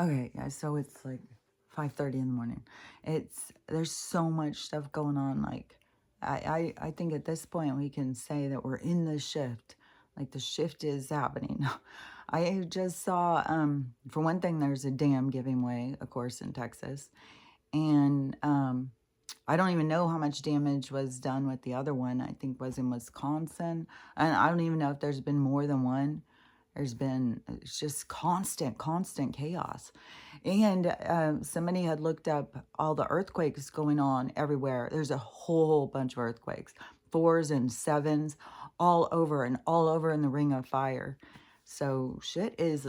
Okay, yeah, so it's like 5:30 in the morning. There's so much stuff going on. Like, I think at this point we can say that we're in the shift. Like the shift is happening. I just saw, for one thing, there's a dam giving way, of course, in Texas. And I don't even know how much damage was done with the other one. I think was in Wisconsin. And I don't even know if there's been more than one. It's just constant chaos. And somebody had looked up all the earthquakes going on everywhere. There's a whole bunch of earthquakes, fours and sevens, all over in the Ring of Fire. So shit is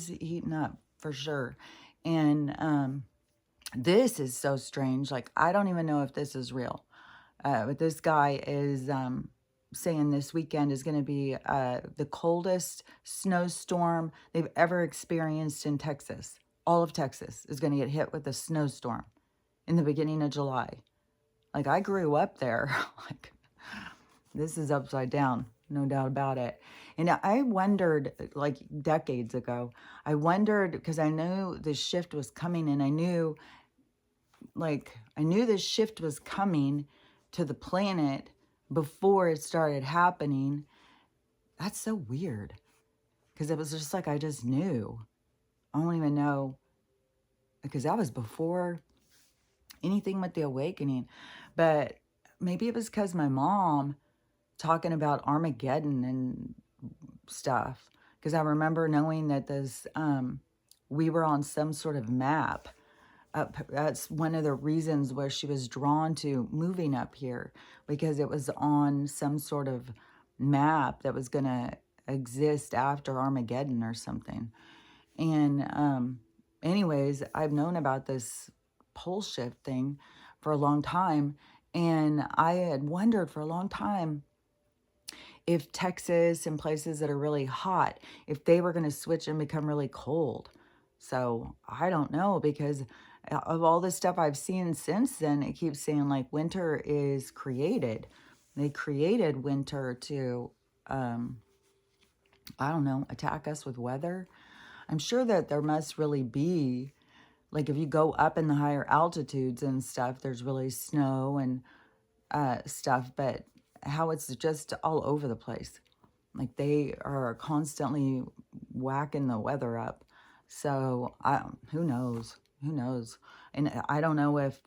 heating up for sure. And this is so strange. Like, I don't even know if this is real. But this guy is saying this weekend is going to be the coldest snowstorm they've ever experienced in Texas. All of Texas is going to get hit with a snowstorm in the beginning of July. Like, I grew up there. Like, this is upside down, no doubt about it. And I wondered, like decades ago, I wondered because I knew the shift was coming, and I knew this shift was coming to the planet before it started happening. That's so weird because it was just like I just knew. I don't even know because that was before anything with the awakening. But maybe it was because my mom talking about Armageddon and stuff. Because I remember knowing that we were on some sort of map. That's one of the reasons where she was drawn to moving up here, because it was on some sort of map that was going to exist after Armageddon or something. And anyways, I've known about this pole shift thing for a long time, and I had wondered for a long time if Texas and places that are really hot, if they were going to switch and become really cold. So I don't know, because of all the stuff I've seen since then, it keeps saying like winter is created. They created winter to, I don't know, attack us with weather. I'm sure that there must really be, like if you go up in the higher altitudes and stuff, there's really snow and stuff, but how it's just all over the place. Like they are constantly whacking the weather up. So who knows? Who knows? And I don't know if,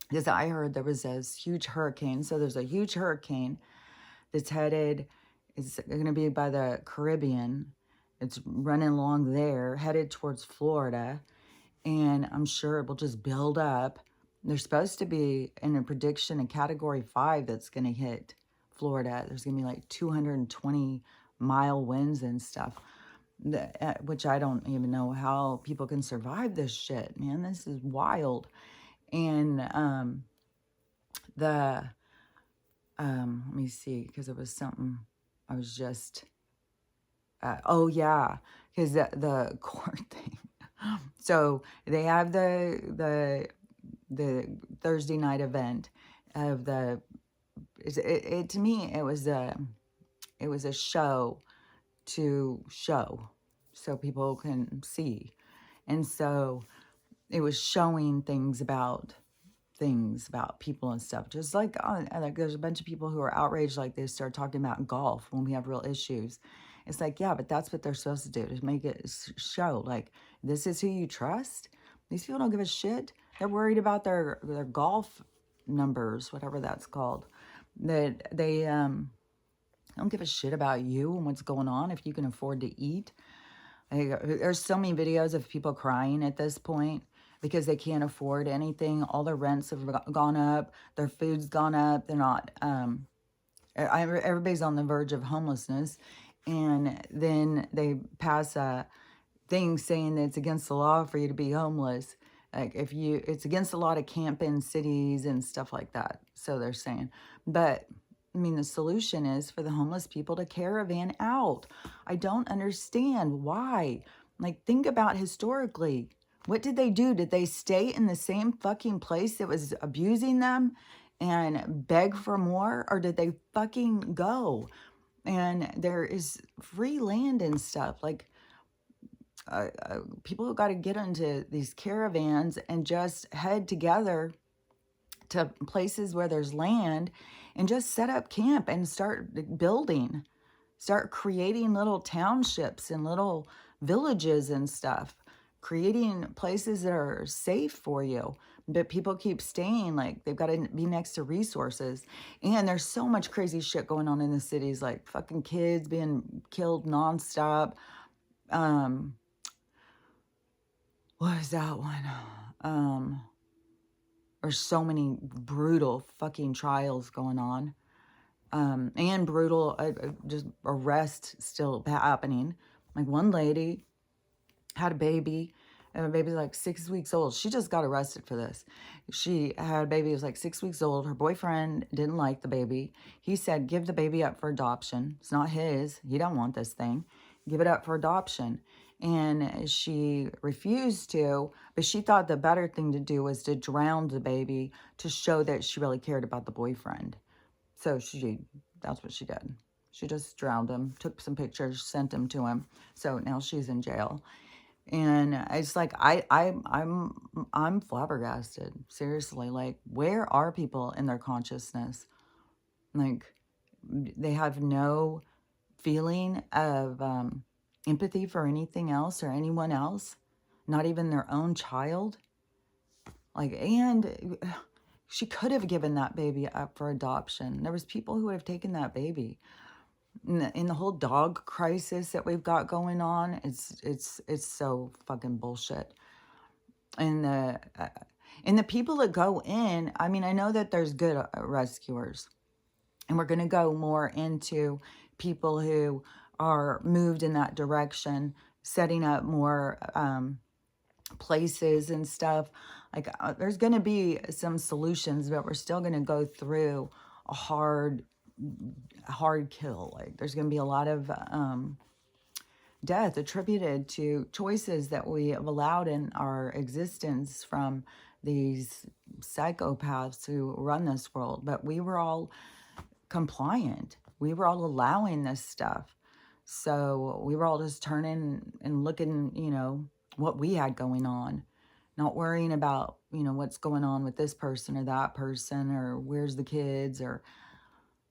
because I heard there was this huge hurricane. So there's a huge hurricane that's headed, it's going to be by the Caribbean. It's running along there, headed towards Florida. And I'm sure it will just build up. There's supposed to be, in a prediction, a Category 5 that's going to hit Florida. There's going to be like 220-mile winds and stuff, which I don't even know how people can survive this shit, man. This is wild. And let me see, because it was something I was just, oh yeah, because the court thing. So they have the Thursday night event of to me it was a show to show so people can see. And so it was showing things about people and stuff. Just like, like there's a bunch of people who are outraged, like they start talking about golf when we have real issues. It's like, yeah, but that's what they're supposed to do, to make it show like this is who you trust. These people don't give a shit. They're worried about their golf numbers, whatever that's called. That they don't give a shit about you and what's going on if you can afford to eat. There's so many videos of people crying at this point because they can't afford anything. All their rents have gone up. Their food's gone up. They're not, everybody's on the verge of homelessness. And then they pass a thing saying that it's against the law for you to be homeless. Like it's against the law to camp in cities and stuff like that. So they're saying, but I mean, the solution is for the homeless people to caravan out. I don't understand why. Like, think about historically. What did they do? Did they stay in the same fucking place that was abusing them and beg for more? Or did they fucking go? And there is free land and stuff. Like, people have got to get into these caravans and just head together to places where there's land and just set up camp and start building, start creating little townships and little villages and stuff, creating places that are safe for you. But people keep staying, like they've got to be next to resources. And there's so much crazy shit going on in the cities, like fucking kids being killed nonstop. Um, what was that one? There's so many brutal fucking trials going on. And brutal just arrests still happening. Like one lady had a baby, and the baby's like 6 weeks old. She just got arrested for this. She had a baby who was like 6 weeks old. Her boyfriend didn't like the baby. He said, give the baby up for adoption. It's not his. He don't want this thing. Give it up for adoption. And she refused to, but she thought the better thing to do was to drown the baby to show that she really cared about the boyfriend. So that's what she did. She just drowned him, took some pictures, sent them to him. So now she's in jail. And it's like, I'm flabbergasted. Seriously, like, where are people in their consciousness? Like, they have no feeling of empathy for anything else or anyone else, not even their own child. Like, and she could have given that baby up for adoption. There was people who would have taken that baby. In the whole dog crisis that we've got going on, it's so fucking bullshit. And the people that go in, I mean, I know that there's good rescuers, and we're going to go more into people who are moved in that direction, setting up more places and stuff. Like, there's going to be some solutions, but we're still going to go through a hard kill. Like, there's going to be a lot of death attributed to choices that we have allowed in our existence from these psychopaths who run this world. But we were all compliant. We were all allowing this stuff. So we were all just turning and looking, what we had going on, not worrying about, what's going on with this person or that person, or where's the kids, or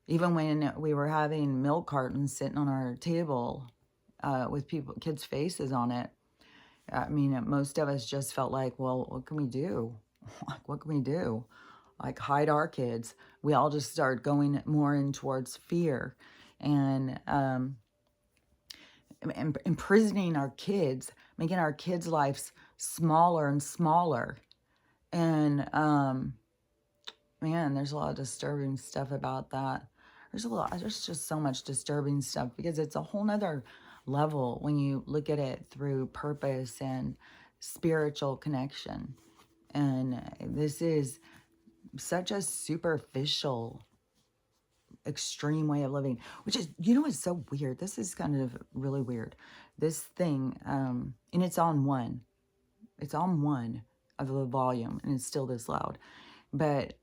even when we were having milk cartons sitting on our table with kids' faces on it. I mean, most of us just felt like, well, what can we do? Like, what can we do? Like, hide our kids. We all just started going more in towards fear and imprisoning our kids, making our kids' lives smaller and smaller. And, man, there's a lot of disturbing stuff about that. There's just so much disturbing stuff because it's a whole nother level when you look at it through purpose and spiritual connection. And this is such a superficial, extreme way of living, which is, it's so weird. This is kind of really weird. This thing, and it's on one of the volume, and it's still this loud. But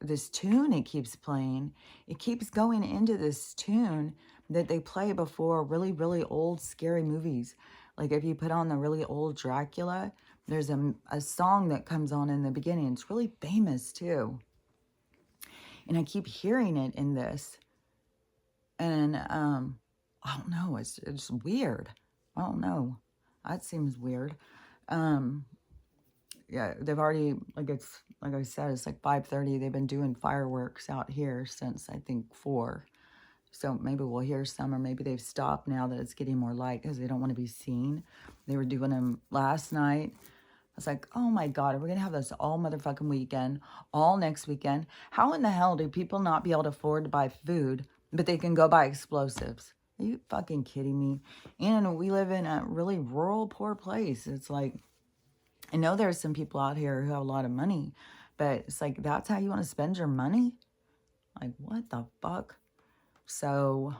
this tune it keeps playing, it keeps going into this tune that they play before really, really old scary movies. Like, if you put on the really old Dracula, there's a song that comes on in the beginning. It's really famous too. And I keep hearing it in this. And I don't know, it's weird. I don't know. That seems weird. Yeah, they've already, like I said, it's like 5:30. They've been doing fireworks out here since, I think, 4. So maybe we'll hear some, or maybe they've stopped now that it's getting more light because they don't want to be seen. They were doing them last night. I was like, oh my God, are we going to have this all motherfucking weekend, all next weekend? How in the hell do people not be able to afford to buy food, but they can go buy explosives? Are you fucking kidding me? And we live in a really rural, poor place. It's like, I know there's some people out here who have a lot of money, but it's like, that's how you want to spend your money? Like, what the fuck? So,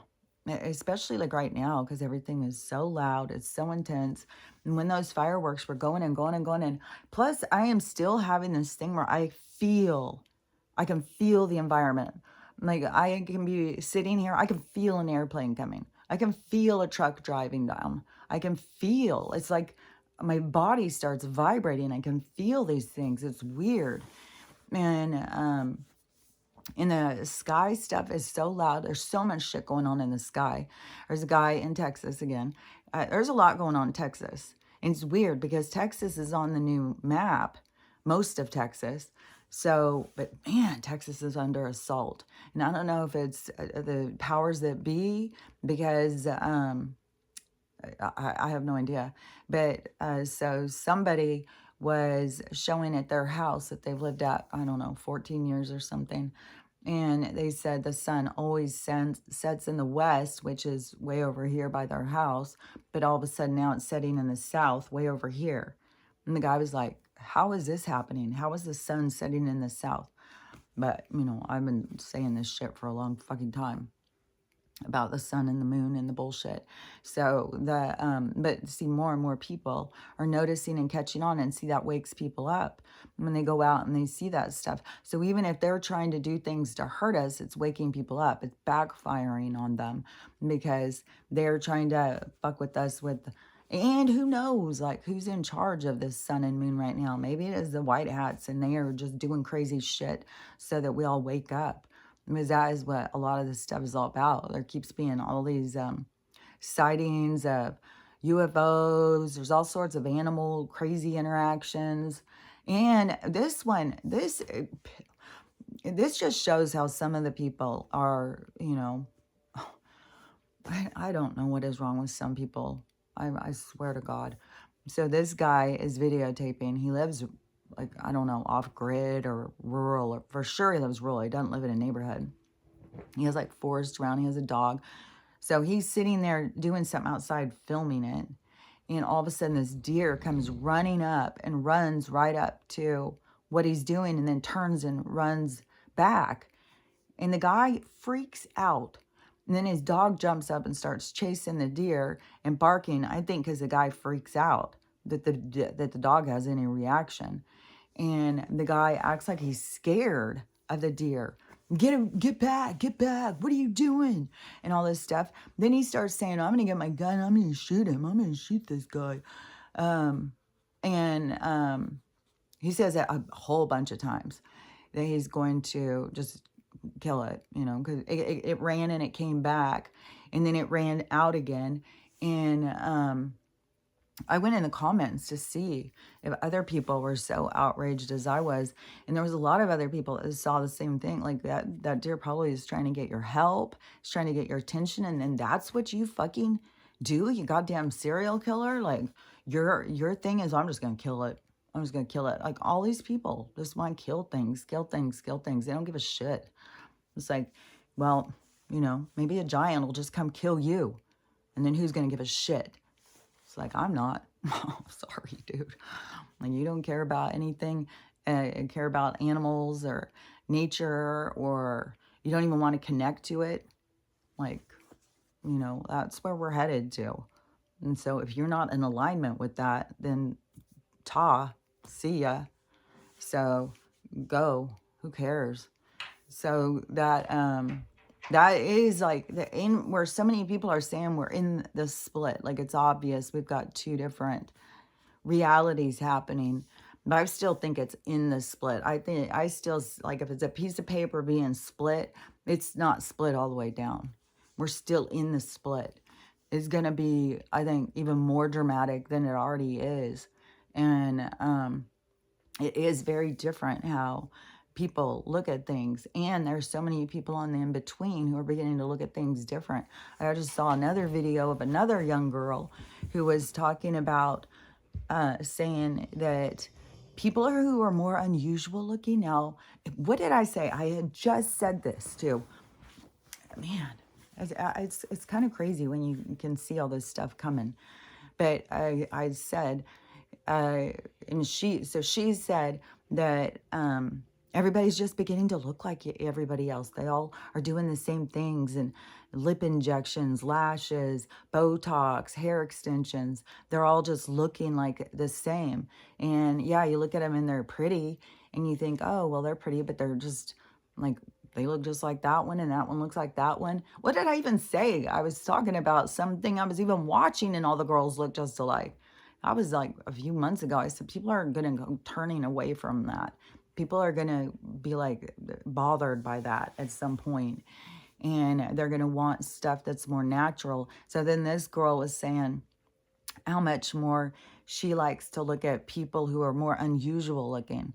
especially like right now, because everything is so loud, it's so intense. And when those fireworks were going and going and going, and plus I am still having this thing where I can feel the environment. Like, I can be sitting here, I can feel an airplane coming. I can feel a truck driving down. I can feel, it's like my body starts vibrating. I can feel these things. It's weird. And in the sky stuff is so loud. There's so much shit going on in the sky. There's a guy in Texas again. There's a lot going on in Texas. And it's weird because Texas is on the new map, most of Texas. So, but man, Texas is under assault. And I don't know if it's the powers that be, because I have no idea. But so somebody was showing at their house that they've lived at, I don't know, 14 years or something. And they said the sun always sets in the west, which is way over here by their house. But all of a sudden now it's setting in the south, way over here. And the guy was like, how is this happening? How is the sun setting in the south? But, you know, I've been saying this shit for a long fucking time about the sun and the moon and the bullshit. So but see, more and more people are noticing and catching on, and see that wakes people up when they go out and they see that stuff. So even if they're trying to do things to hurt us, it's waking people up. It's backfiring on them because they're trying to fuck with us with, and who knows, like, who's in charge of this sun and moon right now? Maybe it is the white hats, and they are just doing crazy shit so that we all wake up. Because that is what a lot of this stuff is all about. There keeps being all these sightings of UFOs. There's all sorts of animal crazy interactions. And this one, this just shows how some of the people are, you know, I don't know what is wrong with some people. I swear to God. So this guy is videotaping. He lives, like, I don't know, off grid or rural, or for sure he lives rural. He doesn't live in a neighborhood. He has like forest around. He has a dog. So he's sitting there doing something outside, filming it. And all of a sudden this deer comes running up and runs right up to what he's doing, and then turns and runs back. And the guy freaks out. And then his dog jumps up and starts chasing the deer and barking, I think because the guy freaks out that the dog has any reaction. And the guy acts like he's scared of the deer. Get him, get back, what are you doing? And all this stuff. Then he starts saying, I'm going to get my gun, I'm going to shoot him, I'm going to shoot this guy. He says that a whole bunch of times, that he's going to just kill it, you know, because it ran and it came back, and then it ran out again. And I went in the comments to see if other people were so outraged as I was. And there was a lot of other people that saw the same thing. Like, that deer probably is trying to get your help. It's trying to get your attention. And then that's what you fucking do, you goddamn serial killer. Like, your thing is, I'm just going to kill it. I'm just going to kill it. Like, all these people just want to kill things, kill things, kill things. They don't give a shit. It's like, well, you know, maybe a giant will just come kill you. And then who's going to give a shit? It's like, I'm not. Oh, sorry, dude. Like, you don't care about anything, care about animals or nature, or you don't even want to connect to it. Like, you know, that's where we're headed to. And so if you're not in alignment with that, then see ya. So go. Who cares? So that is like where so many people are saying we're in the split. Like, it's obvious we've got two different realities happening, but I still think it's in the split. I still, like, if it's a piece of paper being split, it's not split all the way down. We're still in the split. It's going to be, I think, even more dramatic than it already is. And it is very different how people look at things, and there's so many people on the in-between who are beginning to look at things different. I just saw another video of another young girl who was talking about saying that people who are more unusual looking now, what did I say? I had just said this too. Man, it's kind of crazy when you can see all this stuff coming. But I said, and she said that everybody's just beginning to look like everybody else. They all are doing the same things, and lip injections, lashes, Botox, hair extensions. They're all just looking like the same. And yeah, you look at them and they're pretty, and you think, oh, well, they're pretty, but they're just like, they look just like that one, and that one looks like that one. What did I even say? I was talking about something I was even watching, and all the girls look just alike. I was like, a few months ago, I said, people are going to go turning away from that. People are going to be like bothered by that at some point, and they're going to want stuff that's more natural. So then this girl was saying how much more she likes to look at people who are more unusual looking.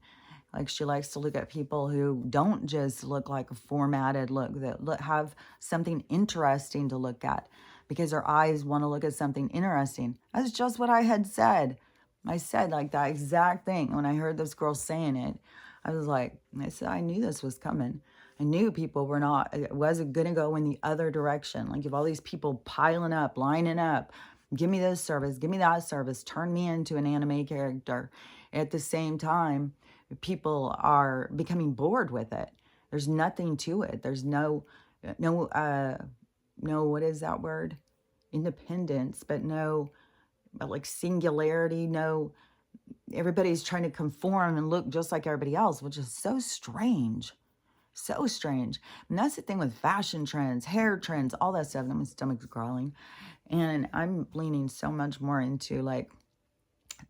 Like she likes to look at people who don't just look like a formatted look, that have something interesting to look at, because her eyes want to look at something interesting. That's just what I had said. I said like that exact thing when I heard this girl saying it. I was like, I said, I knew this was coming. I knew people were not, it wasn't going to go in the other direction. Like, you have all these people piling up, lining up, give me this service, give me that service, turn me into an anime character. At the same time, people are becoming bored with it. There's nothing to it. There's no, what is that word? Independence, but no, but like singularity, no, everybody's trying to conform and look just like everybody else, which is so strange. So strange. And that's the thing with fashion trends, hair trends, all that stuff. My stomach's growling. And I'm leaning so much more into like,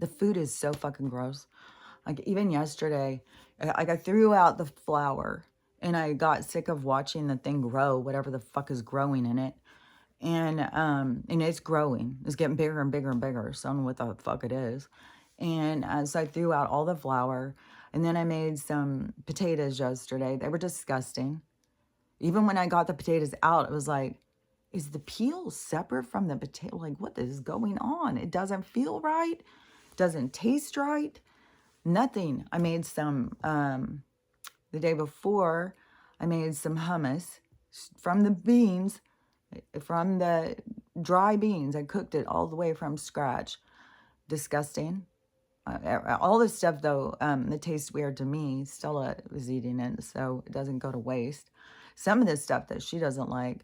the food is so fucking gross. Like even yesterday, I threw out the flour and I got sick of watching the thing grow, whatever the fuck is growing in it. And it's growing. It's getting bigger and bigger and bigger. So I don't know what the fuck it is. And so I threw out all the flour. And then I made some potatoes yesterday. They were disgusting. Even when I got the potatoes out, it was like, is the peel separate from the potato? Like, what is going on? It doesn't feel right. Doesn't taste right. Nothing. I made some, the day before, I made some hummus from the beans, from the dry beans. I cooked it all the way from scratch. Disgusting. All this stuff, though, that tastes weird to me, Stella was eating it, so it doesn't go to waste. Some of this stuff that she doesn't like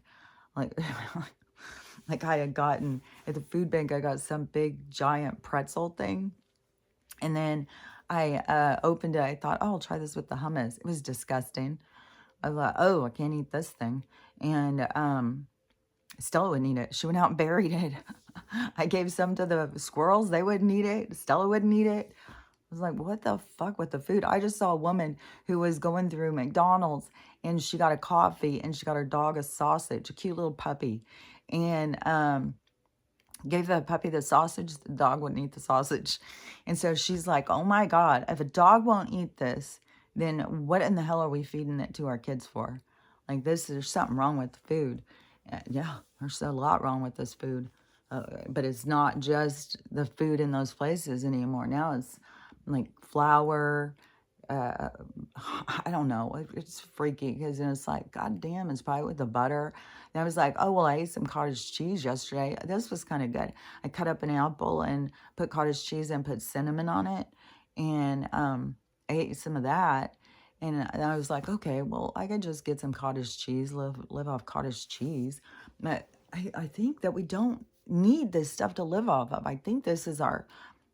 like I had gotten at the food bank, I got some big giant pretzel thing. And then I opened it. I thought, oh, I'll try this with the hummus. It was disgusting. I thought, oh, I can't eat this thing. And Stella wouldn't eat it. She went out and buried it. I gave some to the squirrels. They wouldn't eat it. Stella wouldn't eat it. I was like, what the fuck with the food? I just saw a woman who was going through McDonald's and she got a coffee and she got her dog a sausage, a cute little puppy. And gave the puppy the sausage. The dog wouldn't eat the sausage. And so she's like, oh my God, if a dog won't eat this, then what in the hell are we feeding it to our kids for? Like this, there's something wrong with the food. Yeah, there's a lot wrong with this food. But it's not just the food in those places anymore. Now it's like flour. I don't know. It's freaky because it's like, God damn, it's probably with the butter. And I was like, oh, well, I ate some cottage cheese yesterday. This was kind of good. I cut up an apple and put cottage cheese and put cinnamon on it. And I ate some of that. And I was like, okay, well, I could just get some cottage cheese, live off cottage cheese. But I think that we don't need this stuff to live off of. I think this is our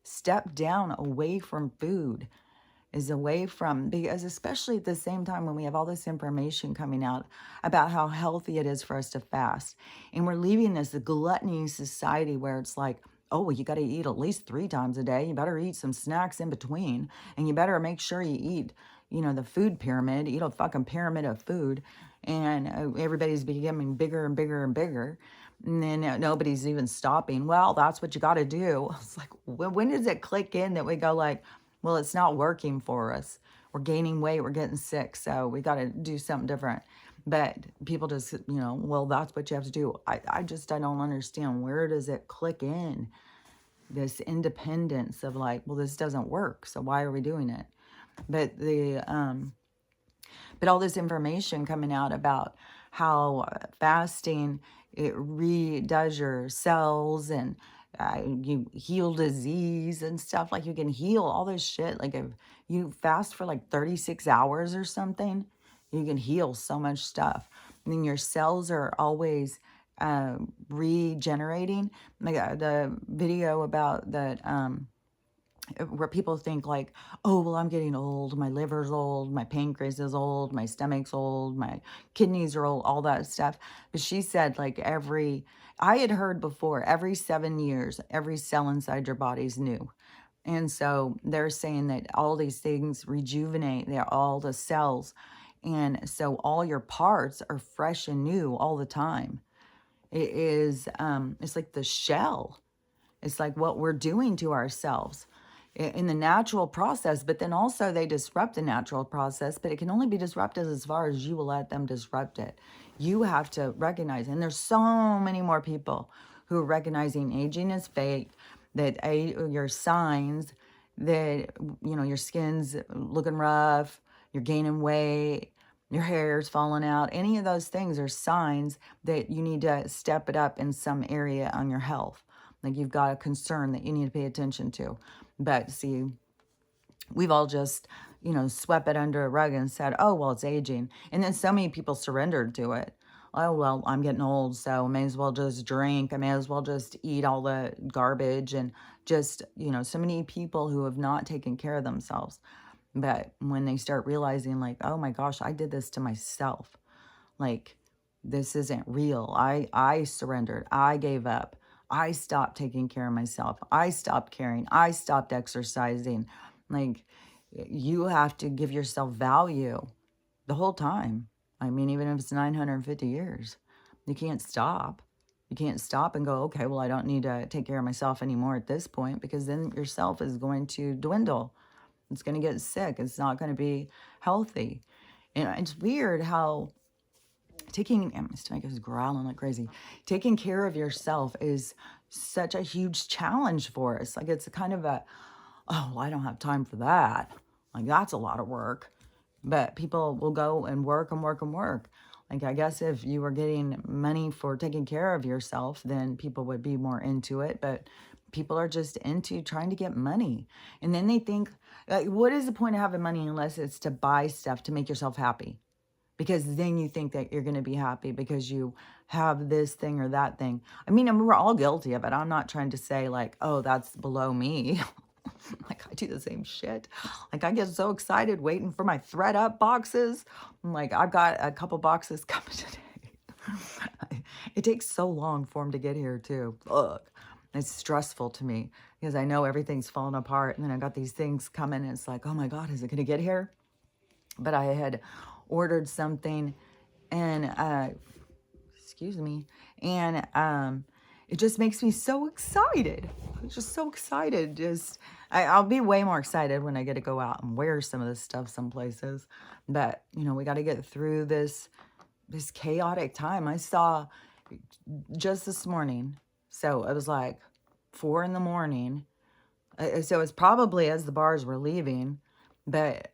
step down away from food, is away from, because especially at the same time when we have all this information coming out about how healthy it is for us to fast, and we're leaving this gluttony society where it's like, oh, well, you got to eat at least 3 times a day. You better eat some snacks in between, and you better make sure you eat, the food pyramid, eat a fucking pyramid of food, and everybody's becoming bigger and bigger and bigger. And then nobody's even stopping. Well, that's what you got to do. It's like, when does it click in that we go like, well, it's not working for us. We're gaining weight. We're getting sick. So we got to do something different. But people just, well, that's what you have to do. I don't understand. Where does it click in? This independence of like, well, this doesn't work. So why are we doing it? But but all this information coming out about how fasting, it redoes your cells and you heal disease and stuff. Like you can heal all this shit. Like if you fast for like 36 hours or something, you can heal so much stuff. And then your cells are always regenerating. Like the video about that where people think like, oh, well, I'm getting old, my liver's old, my pancreas is old, my stomach's old, my kidneys are old, all that stuff. But she said like I had heard before, every 7 years, every cell inside your body's new. And so they're saying that all these things rejuvenate, they're all the cells. And so all your parts are fresh and new all the time. It is, it's like the shell. It's like what we're doing to ourselves in the natural process, but then also they disrupt the natural process, but it can only be disrupted as far as you will let them disrupt it. You have to recognize, and there's so many more people who are recognizing aging is fake, that your signs that, your skin's looking rough, you're gaining weight, your hair's falling out, any of those things are signs that you need to step it up in some area on your health. Like you've got a concern that you need to pay attention to. But see, we've all just, swept it under a rug and said, oh, well, it's aging. And then so many people surrendered to it. Oh, well, I'm getting old, so I may as well just drink. I may as well just eat all the garbage. And just, so many people who have not taken care of themselves. But when they start realizing like, oh my gosh, I did this to myself. Like, this isn't real. I surrendered. I gave up. I stopped taking care of myself. I stopped caring. I stopped exercising. Like, you have to give yourself value the whole time. I mean, even if it's 950 years, you can't stop. You can't stop and go, okay, well, I don't need to take care of myself anymore at this point, because then yourself is going to dwindle. It's going to get sick. It's not going to be healthy. And it's weird how my stomach is growling like crazy. Taking care of yourself is such a huge challenge for us. Like it's kind of oh, well, I don't have time for that. Like that's a lot of work. But people will go and work and work and work. Like I guess if you were getting money for taking care of yourself, then people would be more into it. But people are just into trying to get money. And then they think, what is the point of having money unless it's to buy stuff to make yourself happy? Because then you think that you're going to be happy because you have this thing or that thing. I mean, we're all guilty of it. I'm not trying to say like, oh, that's below me. Like I do the same shit. Like I get so excited waiting for my ThredUp boxes. I'm like, I've got a couple boxes coming today. It takes so long for them to get here too. Ugh. It's stressful to me because I know everything's falling apart. And then I got these things coming and it's like, oh my God, is it going to get here? But I had ordered something and excuse me, and it just makes me so excited. I'm just so excited. I'll be way more excited when I get to go out and wear some of this stuff some places. But we got to get through this chaotic time. I saw just this morning, so it was like 4 a.m. So it's probably as the bars were leaving. But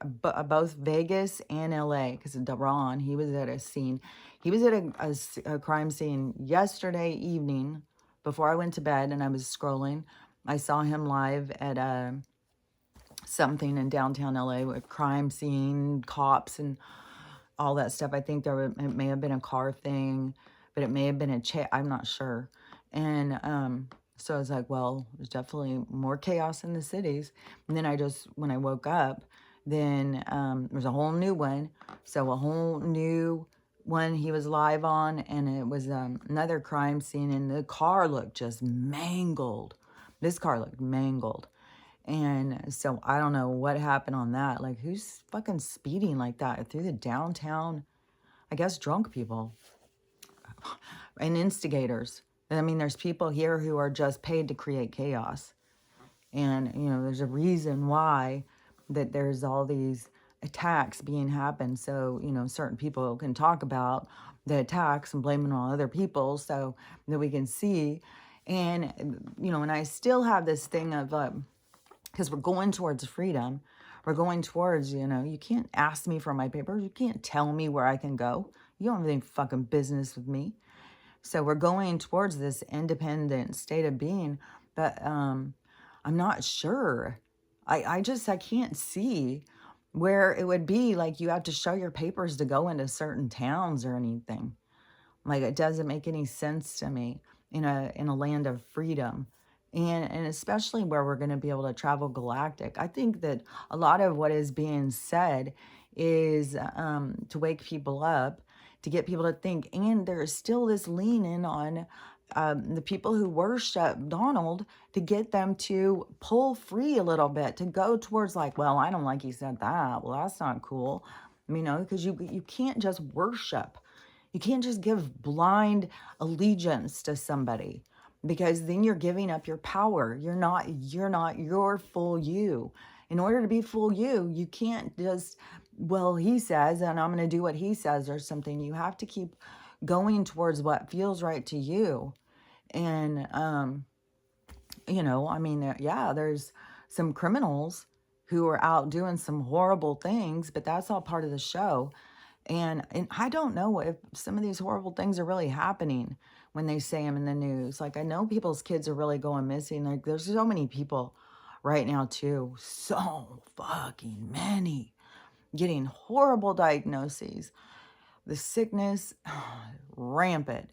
both Vegas and LA, because Daron, he was at a scene. He was at a crime scene yesterday evening before I went to bed, and I was scrolling. I saw him live at something in downtown LA with crime scene, cops, and all that stuff. I think it may have been a car thing, but it may have been I'm not sure. And so I was like, well, there's definitely more chaos in the cities. And then when I woke up, then there's a whole new one. So a whole new one he was live on, and it was another crime scene, and the car looked just mangled. This car looked mangled. And so I don't know what happened on that. Like, who's fucking speeding like that through the downtown? I guess drunk people and instigators. I mean, there's people here who are just paid to create chaos. And, there's a reason why that there's all these attacks being happened. So, certain people can talk about the attacks and blame it on other people so that we can see. And, and I still have this thing of, because we're going towards freedom. We're going towards, you can't ask me for my papers. You can't tell me where I can go. You don't have any fucking business with me. So we're going towards this independent state of being, but I'm not sure. I can't see where it would be like you have to show your papers to go into certain towns or anything. Like it doesn't make any sense to me in a land of freedom. and especially where we're going to be able to travel galactic. I think that a lot of what is being said is to wake people up, to get people to think. And there's still this lean in on the people who worship Donald, to get them to pull free a little bit, to go towards like, well, I don't like he said that. Well, that's not cool. You know, because you can't just worship. You can't just give blind allegiance to somebody, because then you're giving up your power. You're not your full you. In order to be full you, you can't just, well, he says, and I'm going to do what he says or something. You have to keep going towards what feels right to you. And you know, I mean, yeah, there's some criminals who are out doing some horrible things, but that's all part of the show. And I don't know if some of these horrible things are really happening when they say them in the news. Like, I know people's kids are really going missing. Like, there's so many people right now too, so fucking many, getting horrible diagnoses. The sickness rampant.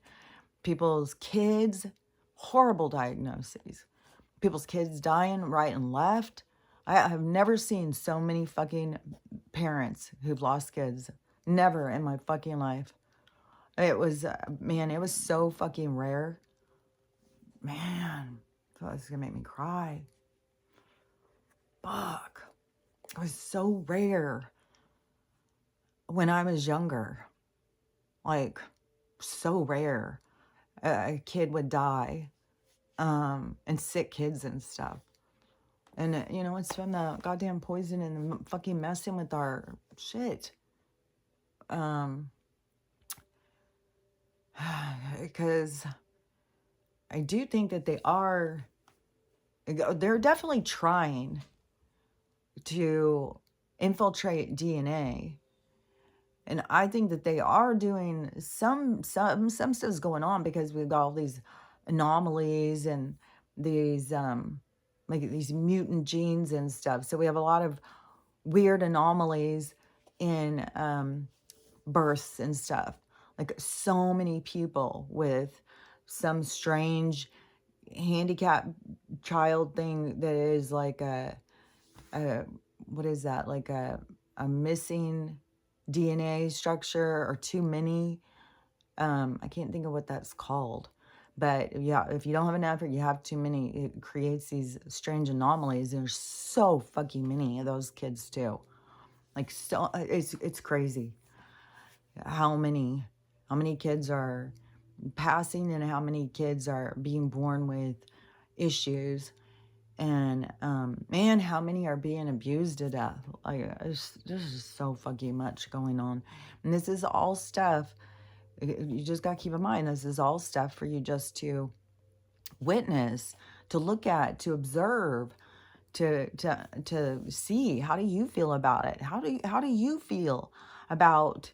People's kids, horrible diagnoses. People's kids dying right and left. I have never seen so many fucking parents who've lost kids. Never in my fucking life. It was, man, it was so fucking rare. Man, I thought this was gonna make me cry. Fuck. It was so rare when I was younger. Like, so rare. A kid would die. And sick kids and stuff. And, you know, it's from the goddamn poison and the fucking messing with our shit. Because I do think that they're definitely trying to infiltrate DNA. And I think that they are doing some stuff's going on, because we've got all these anomalies and these like these mutant genes and stuff. So we have a lot of weird anomalies in births and stuff. Like, so many people with some strange handicap child thing that is like what is that? Like a missing DNA structure, or too many. I can't think of what that's called. But yeah, if you don't have enough or you have too many, it creates these strange anomalies. There's so fucking many of those kids too. Like, so it's crazy how many kids are passing, and how many kids are being born with issues, and how many are being abused to death. Like, there's just so fucking much going on. And this is all stuff, you just got to keep in mind, this is all stuff for you just to witness, to look at, to observe, to see. How do you feel about it? How do you feel about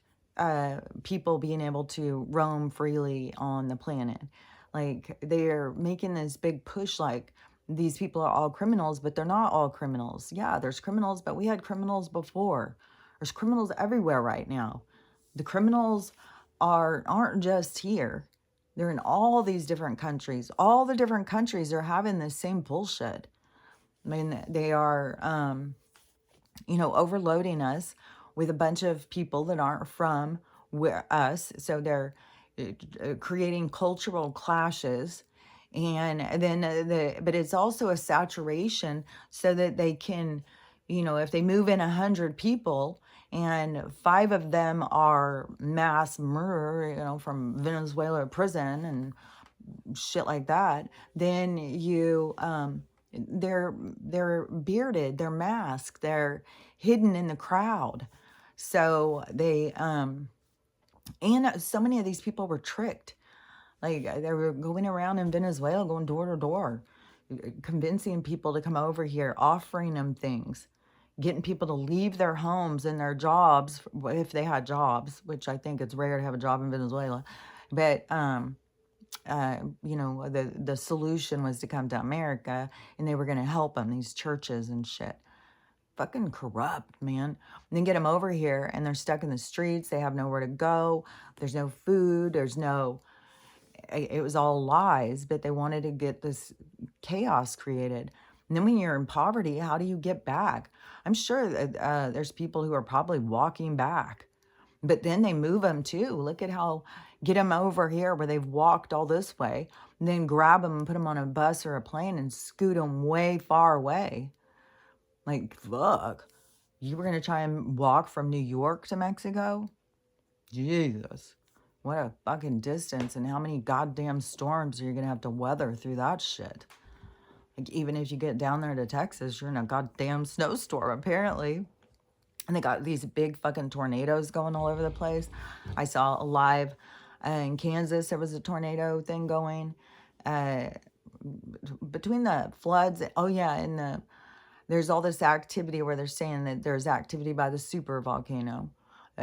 people being able to roam freely on the planet? Like, they're making this big push, like these people are all criminals, but they're not all criminals. Yeah, there's criminals, but we had criminals before. There's criminals everywhere right now. The criminals aren't just here. They're in all these different countries. All the different countries are having this same bullshit. I mean, they are, you know, overloading us with a bunch of people that aren't from us. So they're creating cultural clashes. And then but it's also a saturation, so that they can, you know, if they move in 100 people and 5 of them are mass murder, you know, from Venezuela prison and shit like that, then they're bearded, they're masked, they're hidden in the crowd. So and so many of these people were tricked. Like, they were going around in Venezuela, going door to door, convincing people to come over here, offering them things, getting people to leave their homes and their jobs, if they had jobs, which I think it's rare to have a job in Venezuela. But, you know, the solution was to come to America, and they were going to help them, these churches and shit. Fucking corrupt, man. And then get them over here, and they're stuck in the streets. They have nowhere to go. There's no food. There's no... it was all lies, but they wanted to get this chaos created. And then when you're in poverty, how do you get back? I'm sure that there's people who are probably walking back, but then they move them too. Look at how, get them over here where they've walked all this way, and then grab them and put them on a bus or a plane and scoot them way far away. Like, fuck. You were going to try and walk from New York to Mexico? Jesus. What a fucking distance, and how many goddamn storms are you going to have to weather through that shit? Like, even if you get down there to Texas, you're in a goddamn snowstorm, apparently. And they got these big fucking tornadoes going all over the place. I saw a live in Kansas, there was a tornado thing going. Between the floods, oh yeah, and there's all this activity where they're saying that there's activity by the super volcano.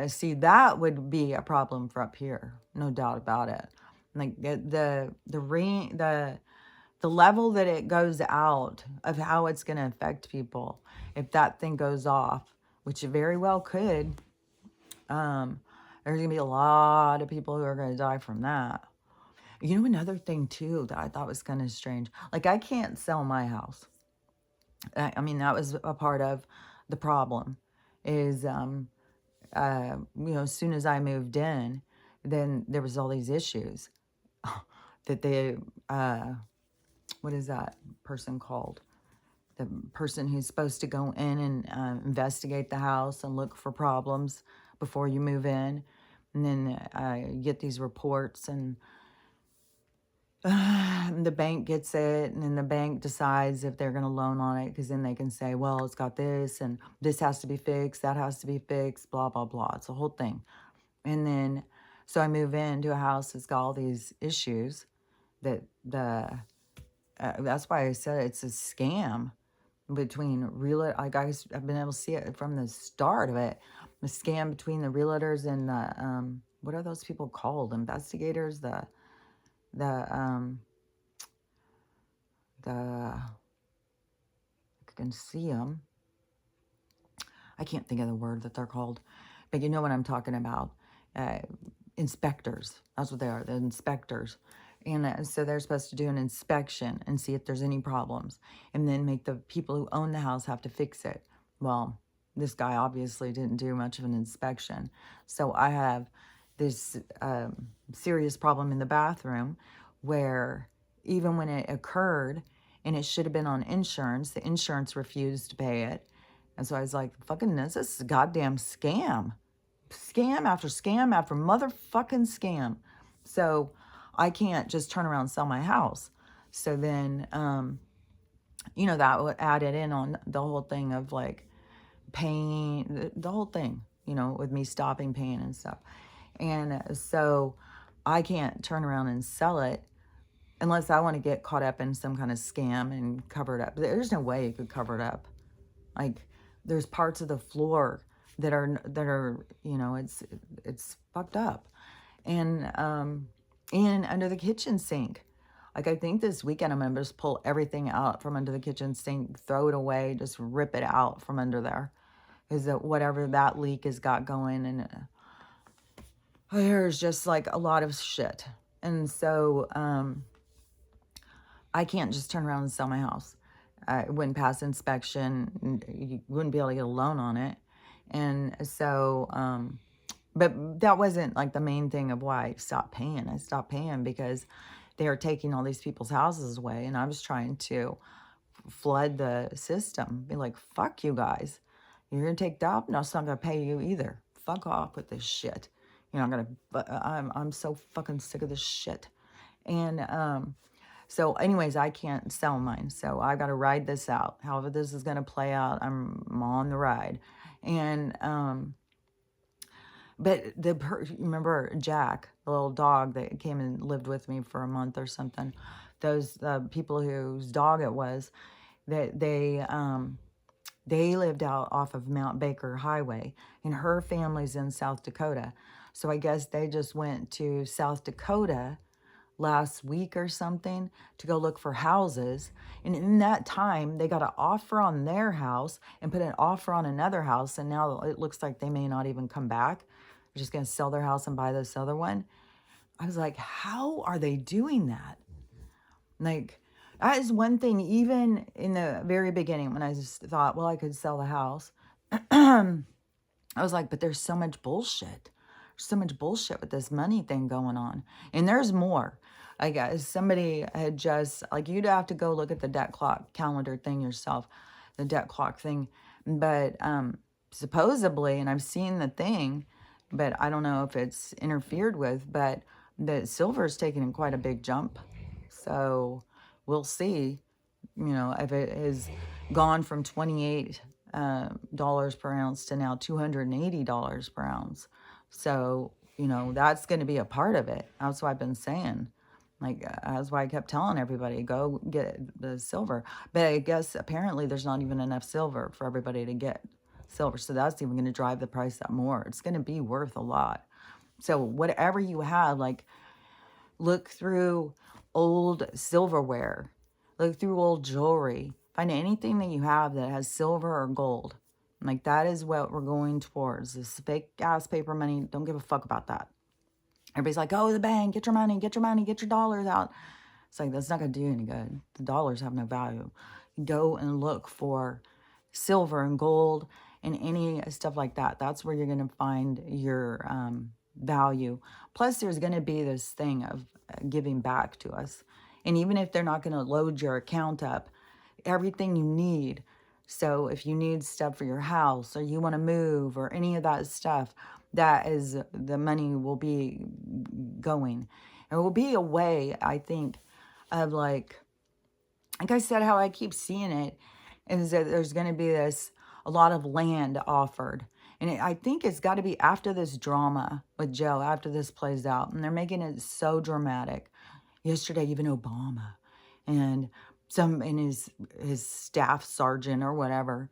See, that would be a problem for up here, no doubt about it. Like the rain, the level that it goes out of how it's going to affect people, if that thing goes off, which it very well could, there's going to be a lot of people who are going to die from that. You know, another thing too that I thought was kind of strange, like I can't sell my house. I mean, that was a part of the problem is, as soon as I moved in, then there was all these issues that they, what is that person called? The person who's supposed to go in and investigate the house and look for problems before you move in. And then you get these reports, and the bank gets it, and then the bank decides if they're going to loan on it, because then they can say, well, it's got this, and this has to be fixed, that has to be fixed, blah, blah, blah. It's a whole thing. And then, so I move into a house that's got all these issues that that's why I said it's a scam between like I've been able to see it from the start of it, the scam between the realtors and the, what are those people called? Investigators, I can see them. I can't think of the word that they're called, but you know what I'm talking about. Inspectors. That's what they are, the inspectors. And so they're supposed to do an inspection and see if there's any problems, and then make the people who own the house have to fix it. Well, this guy obviously didn't do much of an inspection. So I have this serious problem in the bathroom where even when it occurred and it should have been on insurance, the insurance refused to pay it. And so I was like, fucking, this is a goddamn scam. Scam after scam after motherfucking scam. So I can't just turn around and sell my house. So then, that would add it in on the whole thing of like paying, the whole thing, with me stopping paying and stuff. And so I can't turn around and sell it unless I want to get caught up in some kind of scam and cover it up. There's no way you could cover it up. Like, there's parts of the floor that are it's fucked up. And under the kitchen sink. Like, I think this weekend I'm going to just pull everything out from under the kitchen sink, throw it away, just rip it out from under there. Is that whatever that leak has got going, and there's just like a lot of shit. And so I can't just turn around and sell my house. It wouldn't pass inspection. You wouldn't be able to get a loan on it. And so, but that wasn't like the main thing of why I stopped paying. I stopped paying because they are taking all these people's houses away, and I was trying to flood the system. Be like, fuck you guys. You're going to take that? No, it's not going to pay you either. Fuck off with this shit. You're not going to, I'm so fucking sick of this shit. And, so anyways, I can't sell mine. So I got to ride this out. However this is going to play out, I'm on the ride. And, but remember Jack, the little dog that came and lived with me for a month or something, those people whose dog it was, that they lived out off of Mount Baker Highway, and her family's in South Dakota. So I guess they just went to South Dakota last week or something to go look for houses. And in that time, they got an offer on their house and put an offer on another house. And now it looks like they may not even come back. They're just going to sell their house and buy this other one. I was like, how are they doing that? Like, that is one thing, even in the very beginning when I just thought, well, I could sell the house. I was like, but there's so much bullshit. There's so much bullshit with this money thing going on. And there's more. I guess somebody had just, like, you'd have to go look at the debt clock calendar thing yourself, the debt clock thing. But supposedly, and I've seen the thing, but I don't know if it's interfered with, but the silver's taken quite a big jump. So we'll see, if it has gone from 28 dollars per ounce to now $280 per ounce. So, that's going to be a part of it. That's what I've been saying. Like, that's why I kept telling everybody, go get the silver. But I guess apparently there's not even enough silver for everybody to get silver. So that's even going to drive the price up more. It's going to be worth a lot. So whatever you have, like, look through old silverware, look through old jewelry, find anything that you have that has silver or gold. Like, that is what we're going towards. This fake ass paper money, don't give a fuck about that. Everybody's like, oh, the bank, get your money, get your dollars out. It's like, that's not going to do any good. The dollars have no value. Go and look for silver and gold and any stuff like that. That's where you're going to find your value. Plus, there's going to be this thing of giving back to us. And even if they're not going to load your account up, everything you need. So if you need stuff for your house or you want to move or any of that stuff, that is, the money will be going. It will be a way, I think, of like I said, how I keep seeing it is that there's going to be a lot of land offered. And I think it's got to be after this drama with Joe, after this plays out. And they're making it so dramatic. Yesterday, even Obama and his staff sergeant or whatever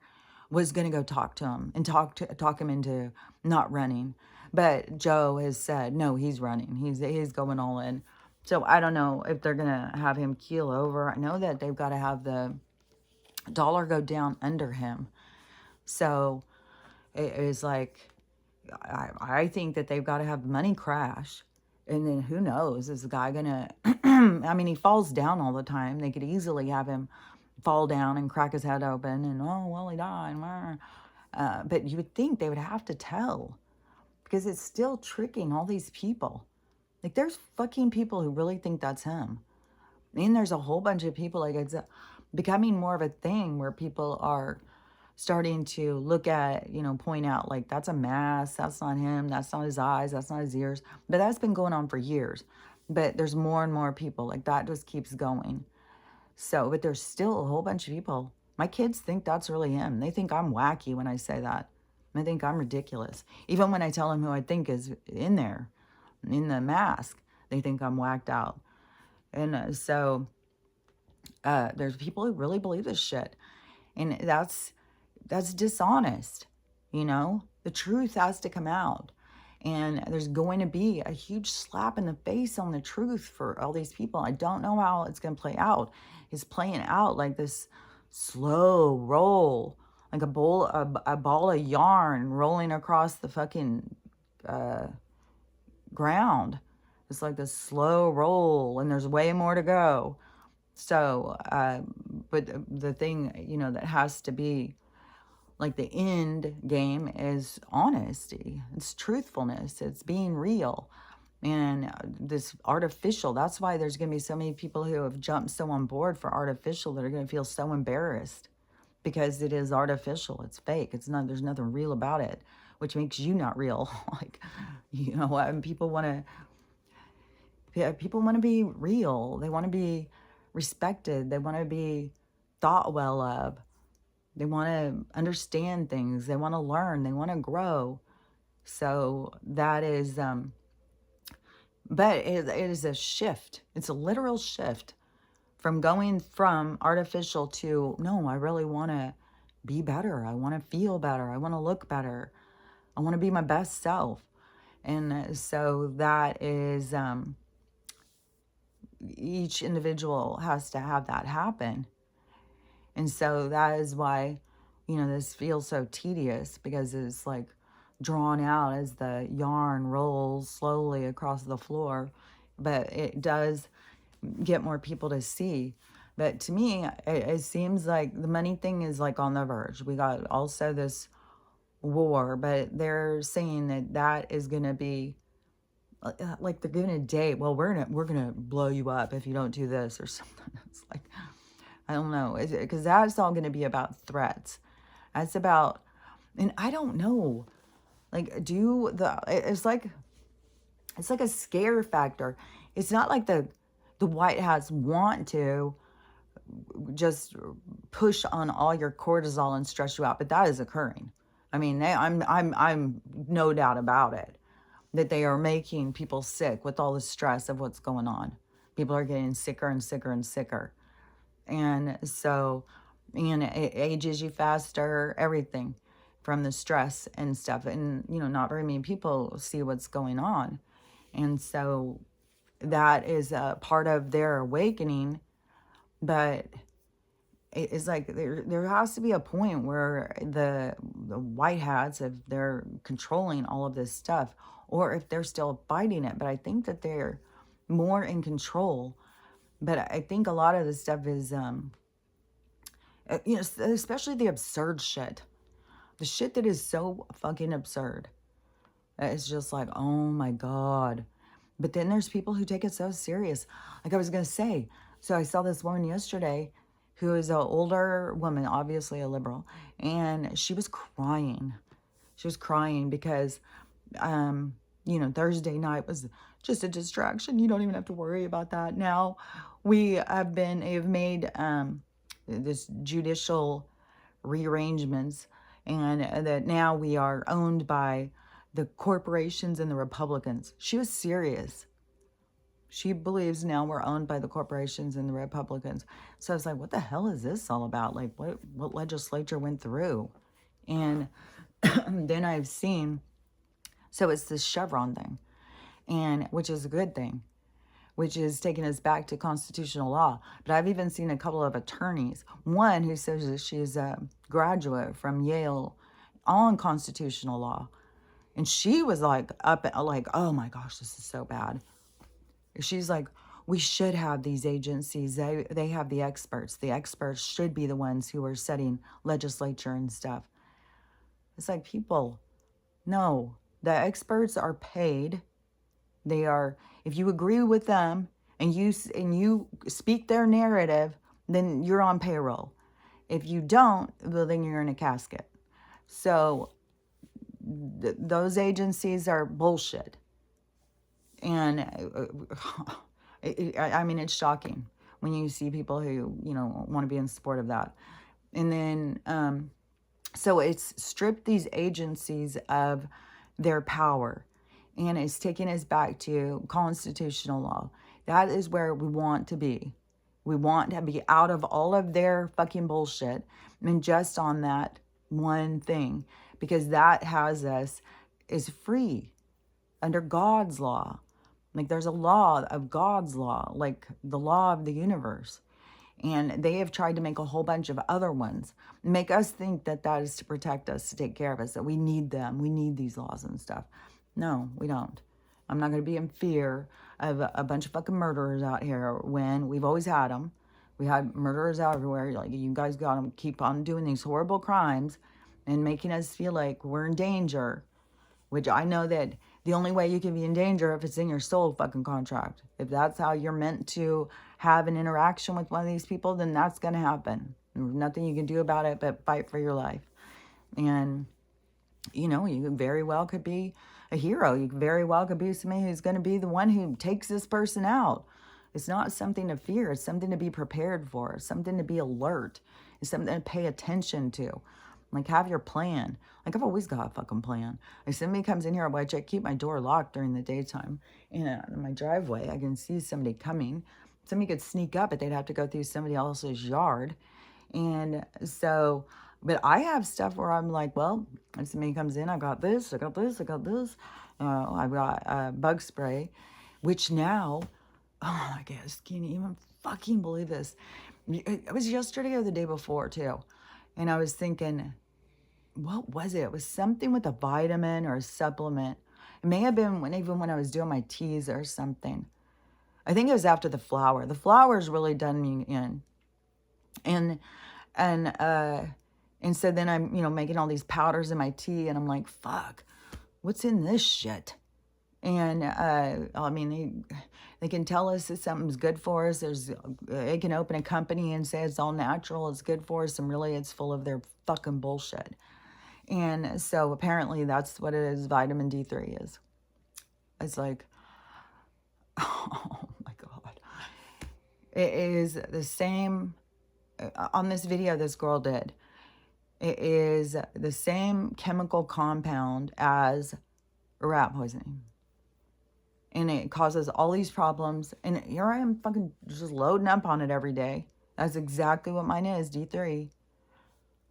was going to go talk to him and talk him into not running. But Joe has said, no, he's running. He's going all in. So I don't know if they're going to have him keel over. I know that they've got to have the dollar go down under him. So it is like, I think that they've got to have money crash. And then who knows, is the guy going to, I mean, he falls down all the time. They could easily have him fall down and crack his head open and, oh, well, he died. But you would think they would have to tell, because it's still tricking all these people. Like, there's fucking people who really think that's him. And there's a whole bunch of people, like, it's becoming more of a thing where people are starting to look at, point out, like, that's a mask, that's not him, that's not his eyes, that's not his ears. But that's been going on for years. But there's more and more people, like, that just keeps going. So, but there's still a whole bunch of people. My kids think that's really him. They think I'm wacky when I say that. They think I'm ridiculous. Even when I tell them who I think is in there, in the mask, they think I'm whacked out. And so there's people who really believe this shit. And that's dishonest, The truth has to come out. And there's going to be a huge slap in the face on the truth for all these people. I don't know how it's going to play out. It's playing out like this slow roll, like a ball of yarn rolling across the fucking ground. It's like this slow roll, and there's way more to go. So, but the thing, that has to be like the end game is honesty. It's truthfulness. It's being real. And this artificial, that's why there's going to be so many people who have jumped so on board for artificial that are going to feel so embarrassed because it is artificial. It's fake. There's nothing real about it, which makes you not real. Like, and people want to be real. They want to be respected. They want to be thought well of. They want to understand things. They want to learn. They want to grow. So that is, but it is a shift. It's a literal shift from going from artificial to, no, I really want to be better. I want to feel better. I want to look better. I want to be my best self. And so that is, each individual has to have that happen. And so that is why, this feels so tedious, because it's like drawn out as the yarn rolls slowly across the floor. but it does get more people to see. But to me, it seems like the money thing is like on the verge. We got also this war, but they're saying that that is going to be like they're giving a date. Well, we're gonna blow you up if you don't do this or something. It's like, I don't know, because that's all going to be about threats. That's about, and I don't know, like it's like a scare factor. It's not like the White Hats want to just push on all your cortisol and stress you out, but that is occurring. I mean, I'm no doubt about it that they are making people sick with all the stress of what's going on. People are getting sicker and sicker and sicker, and so, and it ages you faster. Everything from the stress and stuff, and not very many people see what's going on, and so that is a part of their awakening. But it's like there has to be a point where the white hats, if they're controlling all of this stuff, or if they're still fighting it. But I think that they're more in control. But I think a lot of this stuff is especially the absurd shit, the shit that is so fucking absurd. It's just like, oh my God. But then there's people who take it so serious. Like I was going to say, so I saw this woman yesterday who is an older woman, obviously a liberal, and she was crying. She was crying because, Thursday night was just a distraction. You don't even have to worry about that. Now we have made this judicial rearrangements, and that now we are owned by the corporations and the Republicans. She was serious. She believes now we're owned by the corporations and the Republicans. So I was like, what the hell is this all about? Like, what legislature went through? And then I've seen, so it's this Chevron thing, and which is a good thing, which is taking us back to constitutional law. But I've even seen a couple of attorneys, one who says that she's a graduate from Yale on constitutional law. And she was like, oh my gosh, this is so bad. She's like, we should have these agencies. They have the experts. The experts should be the ones who are setting legislature and stuff. It's like, people, no, the experts are paid. They are, if you agree with them and you speak their narrative, then you're on payroll. If you don't, well, then you're in a casket. So those agencies are bullshit. And I mean, it's shocking when you see people who, want to be in support of that. And then, so it's stripped these agencies of their power, and it's taking us back to constitutional law. That is where we want to be. We want to be out of all of their fucking bullshit and just on that one thing, because that has us is free under God's law. Like there's a law of God's law, like the law of the universe. And they have tried to make a whole bunch of other ones, make us think that that is to protect us, to take care of us, that we need them. We need these laws and stuff. No, we don't. I'm not going to be in fear of a bunch of fucking murderers out here when we've always had them. We had murderers out everywhere. Like, you guys got to keep on doing these horrible crimes and making us feel like we're in danger, which I know that the only way you can be in danger if it's in your soul fucking contract. If that's how you're meant to have an interaction with one of these people, then that's going to happen. There's nothing you can do about it but fight for your life. And, you very well could be a hero. You very well could be somebody who's going to be the one who takes this person out. It's not something to fear. It's something to be prepared for. It's something to be alert. It's something to pay attention to. Like, have your plan. Like, I've always got a fucking plan. If somebody comes in here, which I keep my door locked during the daytime, in my driveway, I can see somebody coming. Somebody could sneak up, but they'd have to go through somebody else's yard. And so, but I have stuff where I'm like, well, if somebody comes in, I got this, I got this, I got this. I've got bug spray, which now, oh my gosh, can you even fucking believe this? It was yesterday or the day before, too. And I was thinking, what was it? It was something with a vitamin or a supplement. It may have been even when I was doing my teas or something. I think it was after the flour. The flour's really done me in. And and uh and so then I'm, making all these powders in my tea, and I'm like, fuck, what's in this shit? And I mean, they can tell us that something's good for us. They can open a company and say it's all natural, it's good for us, and really it's full of their fucking bullshit. And so apparently that's what it is. Vitamin D3 is. It's like, oh my God. It is the same on this video this girl did. It is the same chemical compound as rat poisoning. And it causes all these problems. And here I am fucking just loading up on it every day. That's exactly what mine is, D3.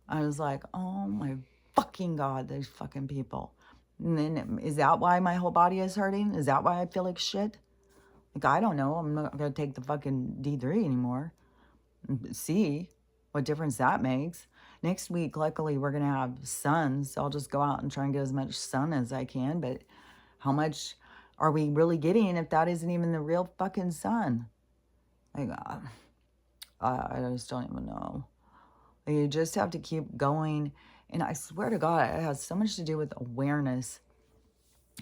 I was like, oh my fucking God, these fucking people. And then, is that why my whole body is hurting? Is that why I feel like shit? Like, I don't know. I'm not going to take the fucking D3 anymore. See what difference that makes. Next week, luckily, we're going to have sun. So I'll just go out and try and get as much sun as I can. But how much are we really getting if that isn't even the real fucking sun? Like, I just don't even know. You just have to keep going. And I swear to God, it has so much to do with awareness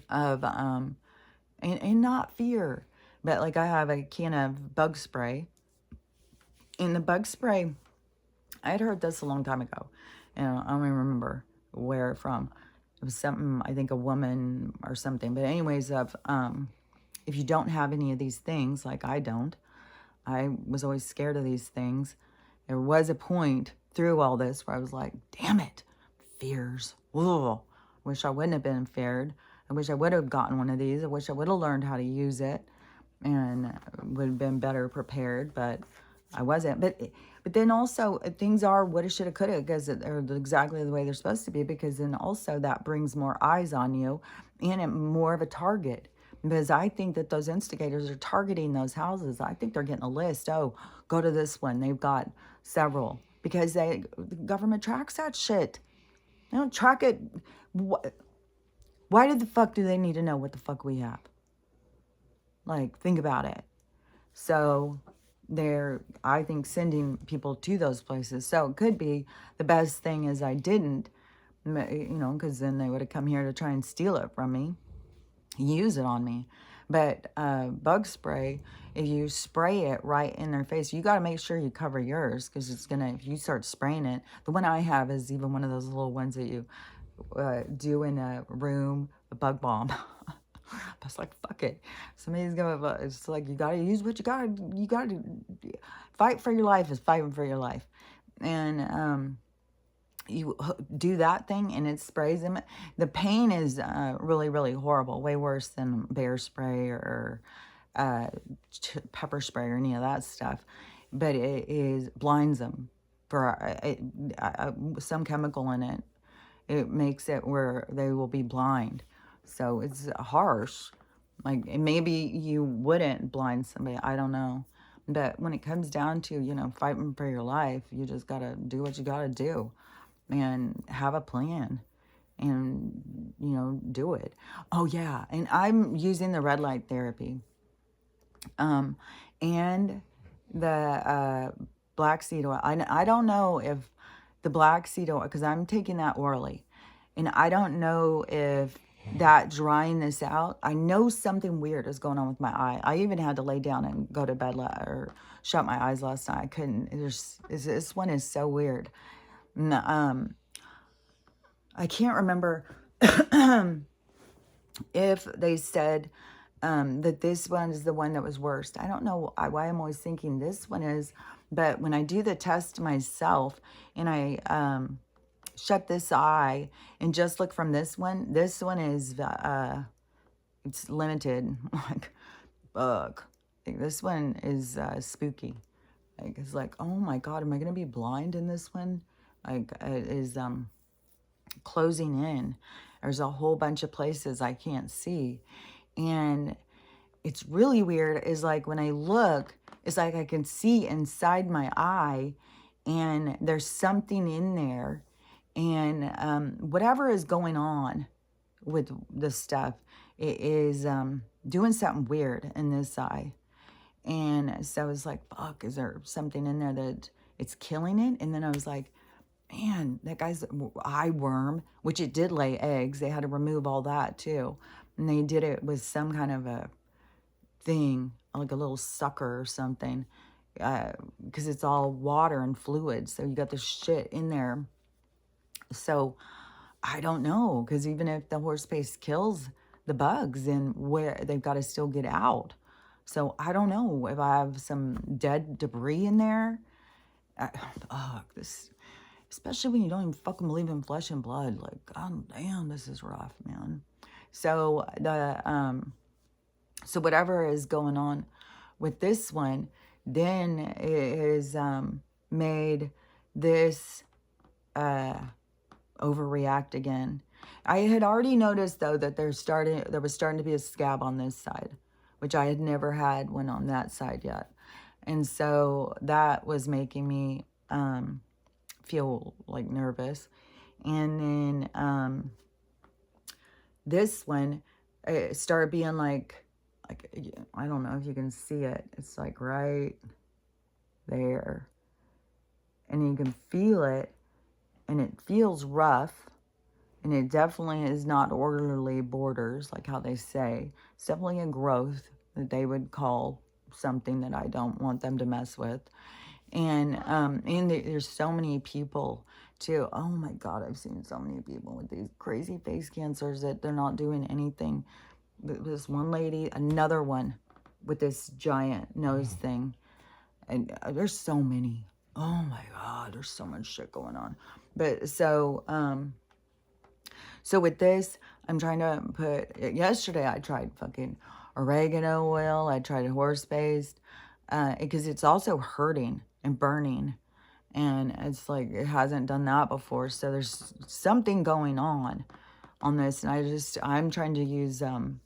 of, and not fear. But like, I have a can of bug spray. And the bug spray, I had heard this a long time ago. And I don't even remember where from. It was something, I think a woman or something. But anyways, if you don't have any of these things, like I don't, I was always scared of these things. There was a point through all this where I was like, damn it, fears. Whoa. Wish I wouldn't have been feared. I wish I would have gotten one of these. I wish I would have learned how to use it and would have been better prepared, but I wasn't. But then also things are woulda, shoulda, coulda, because they're exactly the way they're supposed to be, because then also that brings more eyes on you and more of a target. Because I think that those instigators are targeting those houses. I think they're getting a list. Oh, go to this one. They've got several. Because the government tracks that shit. They don't track it. Why the fuck do they need to know what the fuck we have? Like, think about it. So they're, I think, sending people to those places. So it could be the best thing is I didn't, because then they would have come here to try and steal it from me, use it on me. But bug spray, if you spray it right in their face, you got to make sure you cover yours, because it's going to, if you start spraying it, the one I have is even one of those little ones that you do in a room, a bug bomb. I was like, fuck it. Somebody's going to, it's like, you got to use what you got to fight for your life is fighting for your life. And you do that thing and it sprays them. The pain is really, really horrible. Way worse than bear spray or pepper spray or any of that stuff. But it blinds them for some chemical in it. It makes it where they will be blind. So it's harsh. Like, maybe you wouldn't blind somebody. I don't know. But when it comes down to, fighting for your life, you just got to do what you got to do and have a plan and, do it. Oh, yeah. And I'm using the red light therapy and the black seed oil. I don't know if the black seed oil, because I'm taking that orally. And I don't know if that drying this out, I know something weird is going on with my eye. I even had to lay down and go to bed or shut my eyes last night. I couldn't. This one is so weird. I can't remember if they said that this one is the one that was worst. I don't know why I'm always thinking this one is, but when I do the test myself and I shut this eye and just look from this one is it's limited. Like, bug. This one is spooky. Like, it's like, oh my God, am I gonna be blind in this one? Like, it is closing in. There's a whole bunch of places I can't see, and it's really weird. Is like when I look, it's like I can see inside my eye, and there's something in there. And whatever is going on with this stuff, it is doing something weird in this eye. And so I was like, fuck, is there something in there that it's killing it? And then I was like, man, that guy's eye worm, which it did lay eggs. They had to remove all that too. And they did it with some kind of a thing, like a little sucker or something, because it's all water and fluid. So you got the shit in there. So I don't know, because even if the horse paste kills the bugs, then where they've got to still get out. So I don't know if I have some dead debris in there. This, especially when you don't even fucking believe in flesh and blood. Like, god damn, this is rough, man. So so whatever is going on with this one, then it is made this overreact again. I had already noticed though that there was starting to be a scab on this side, which I had never had one on that side yet. And so that was making me feel like nervous. And then this one, it started being like, I don't know if you can see it. It's like right there. And you can feel it. And it feels rough. And it definitely is not orderly borders, like how they say. It's definitely a growth that they would call something that I don't want them to mess with. And there's so many people too. Oh my God, I've seen so many people with these crazy face cancers that they're not doing anything. This one lady, another one with this giant nose thing. And there's so many. Oh my God, there's so much shit going on. But so with this, I'm trying to put, yesterday I tried fucking oregano oil. I tried horse paste, because it's also hurting and burning. And it's like, it hasn't done that before. So there's something going on this. And I'm trying to use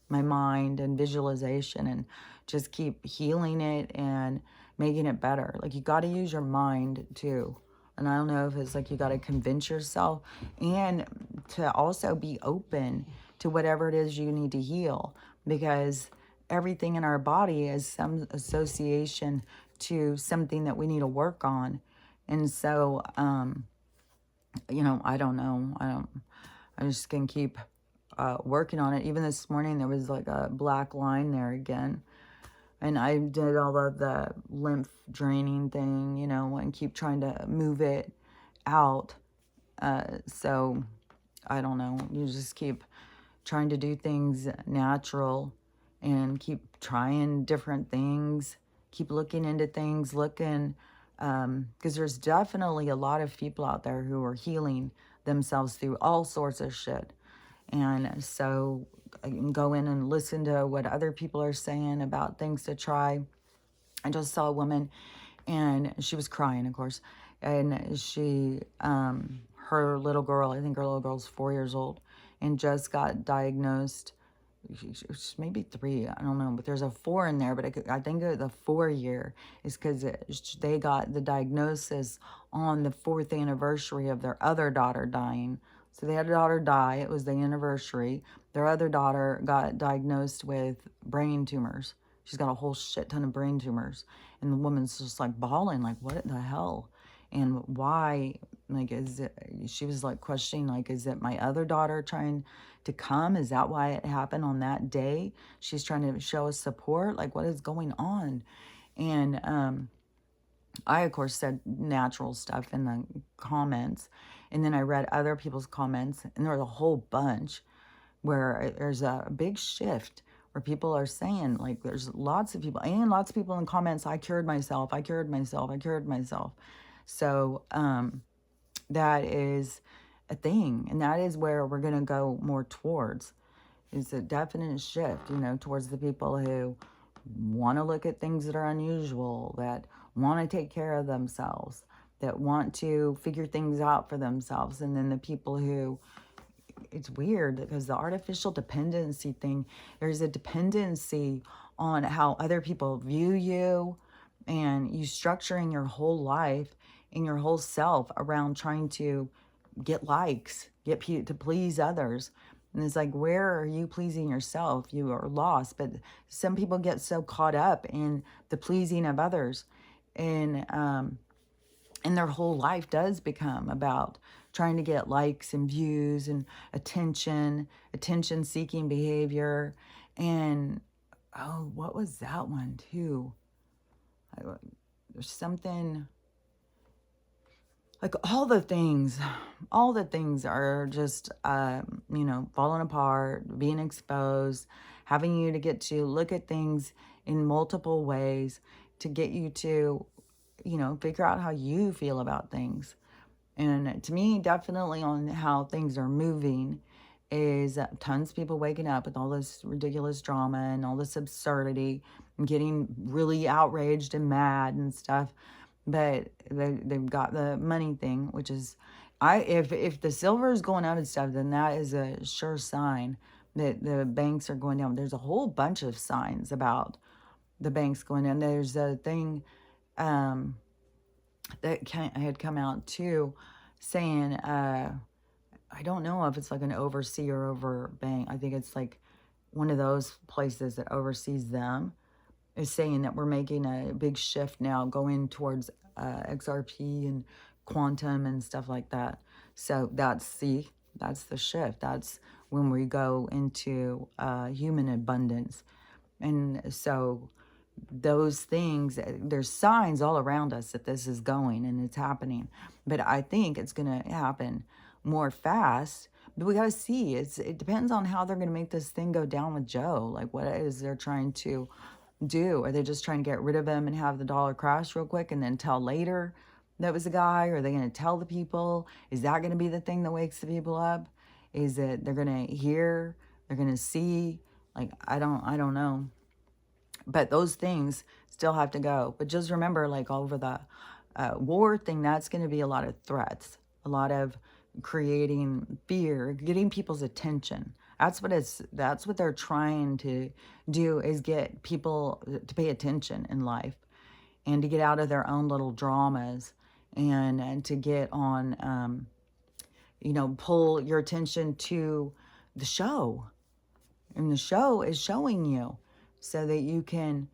my mind and visualization and just keep healing it and making it better. Like, you got to use your mind too. And I don't know if it's like you got to convince yourself and to also be open to whatever it is you need to heal, because everything in our body has some association to something that we need to work on. And so, I don't know. I'm just going to keep working on it. Even this morning, there was like a black line there again. And I did all of the lymph draining thing, and keep trying to move it out. So, I don't know. You just keep trying to do things natural and keep trying different things. Keep looking into things, because there's definitely a lot of people out there who are healing themselves through all sorts of shit. And so I can go in and listen to what other people are saying about things to try. I just saw a woman, and she was crying, of course. And she, her little girl, I think her little girl's 4 years old, and just got diagnosed. She's maybe 3, I don't know, but there's a 4 in there. But I think the 4 year is because they got the diagnosis on the 4th anniversary of their other daughter dying. So they had a daughter die. It was the anniversary. Their other daughter got diagnosed with brain tumors. She's got a whole shit ton of brain tumors. And the woman's just like bawling, like, what the hell? And why, like, she was like questioning, like, is it my other daughter trying to come? Is that why it happened on that day? She's trying to show us support. Like, what is going on? And I, of course, said natural stuff in the comments. And then I read other people's comments, and there was a whole bunch where there's a big shift where people are saying, like, there's lots of people, and lots of people in comments, I cured myself, I cured myself, I cured myself. So that is a thing. And that is where we're going to go more towards. It's a definite shift, towards the people who want to look at things that are unusual, that want to take care of themselves, that want to figure things out for themselves. And then the people who, it's weird because the artificial dependency thing, there's a dependency on how other people view you, and you structuring your whole life and your whole self around trying to get likes, to please others. And it's like, where are you pleasing yourself? You are lost. But some people get so caught up in the pleasing of others. And their whole life does become about trying to get likes and views and attention seeking behavior. And oh, what was that one too? There's something like all the things are just, falling apart, being exposed, having you to get to look at things in multiple ways to get you to, figure out how you feel about things. And to me, definitely on how things are moving is tons of people waking up with all this ridiculous drama and all this absurdity and getting really outraged and mad and stuff. But they've got the money thing, which is, if the silver is going out and stuff, then that is a sure sign that the banks are going down. There's a whole bunch of signs about the banks going down. There's a thing that had come out too, saying, I don't know if it's like an overseer over bank. I think it's like one of those places that oversees them is saying that we're making a big shift now going towards XRP and quantum and stuff like that. So that's the shift. That's when we go into human abundance. And so those things, there's signs all around us that this is going and it's happening. But I think it's going to happen more fast. But we got to see. It depends on how they're going to make this thing go down with Joe. Like, what is they're trying to do? Are they just trying to get rid of him and have the dollar crash real quick and then tell later that was a guy? Or are they going to tell the people? Is that going to be the thing that wakes the people up? Is it they're going to hear? They're going to see? Like, I don't know. But those things still have to go. But just remember, like, over the war thing, that's going to be a lot of threats, a lot of creating fear, getting people's attention. That's what they're trying to do, is get people to pay attention in life and to get out of their own little dramas and to get on, pull your attention to the show. And the show is showing you so that you can,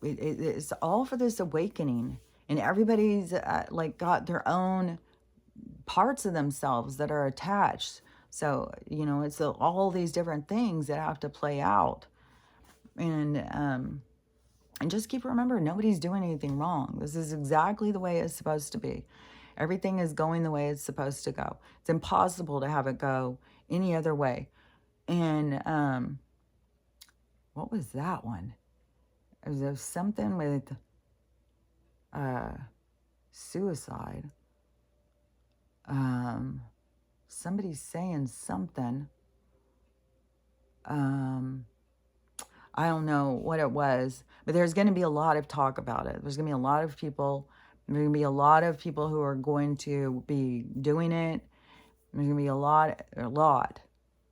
it's all for this awakening. And everybody's got their own parts of themselves that are attached. So, it's all these different things that have to play out. And just keep remembering, nobody's doing anything wrong. This is exactly the way it's supposed to be. Everything is going the way it's supposed to go. It's impossible to have it go any other way. And what was that one? It was something with suicide. Somebody's saying something. I don't know what it was, but there's going to be a lot of talk about it. There's going to be a lot of people. There's going to be a lot of people who are going to be doing it. There's going to be a lot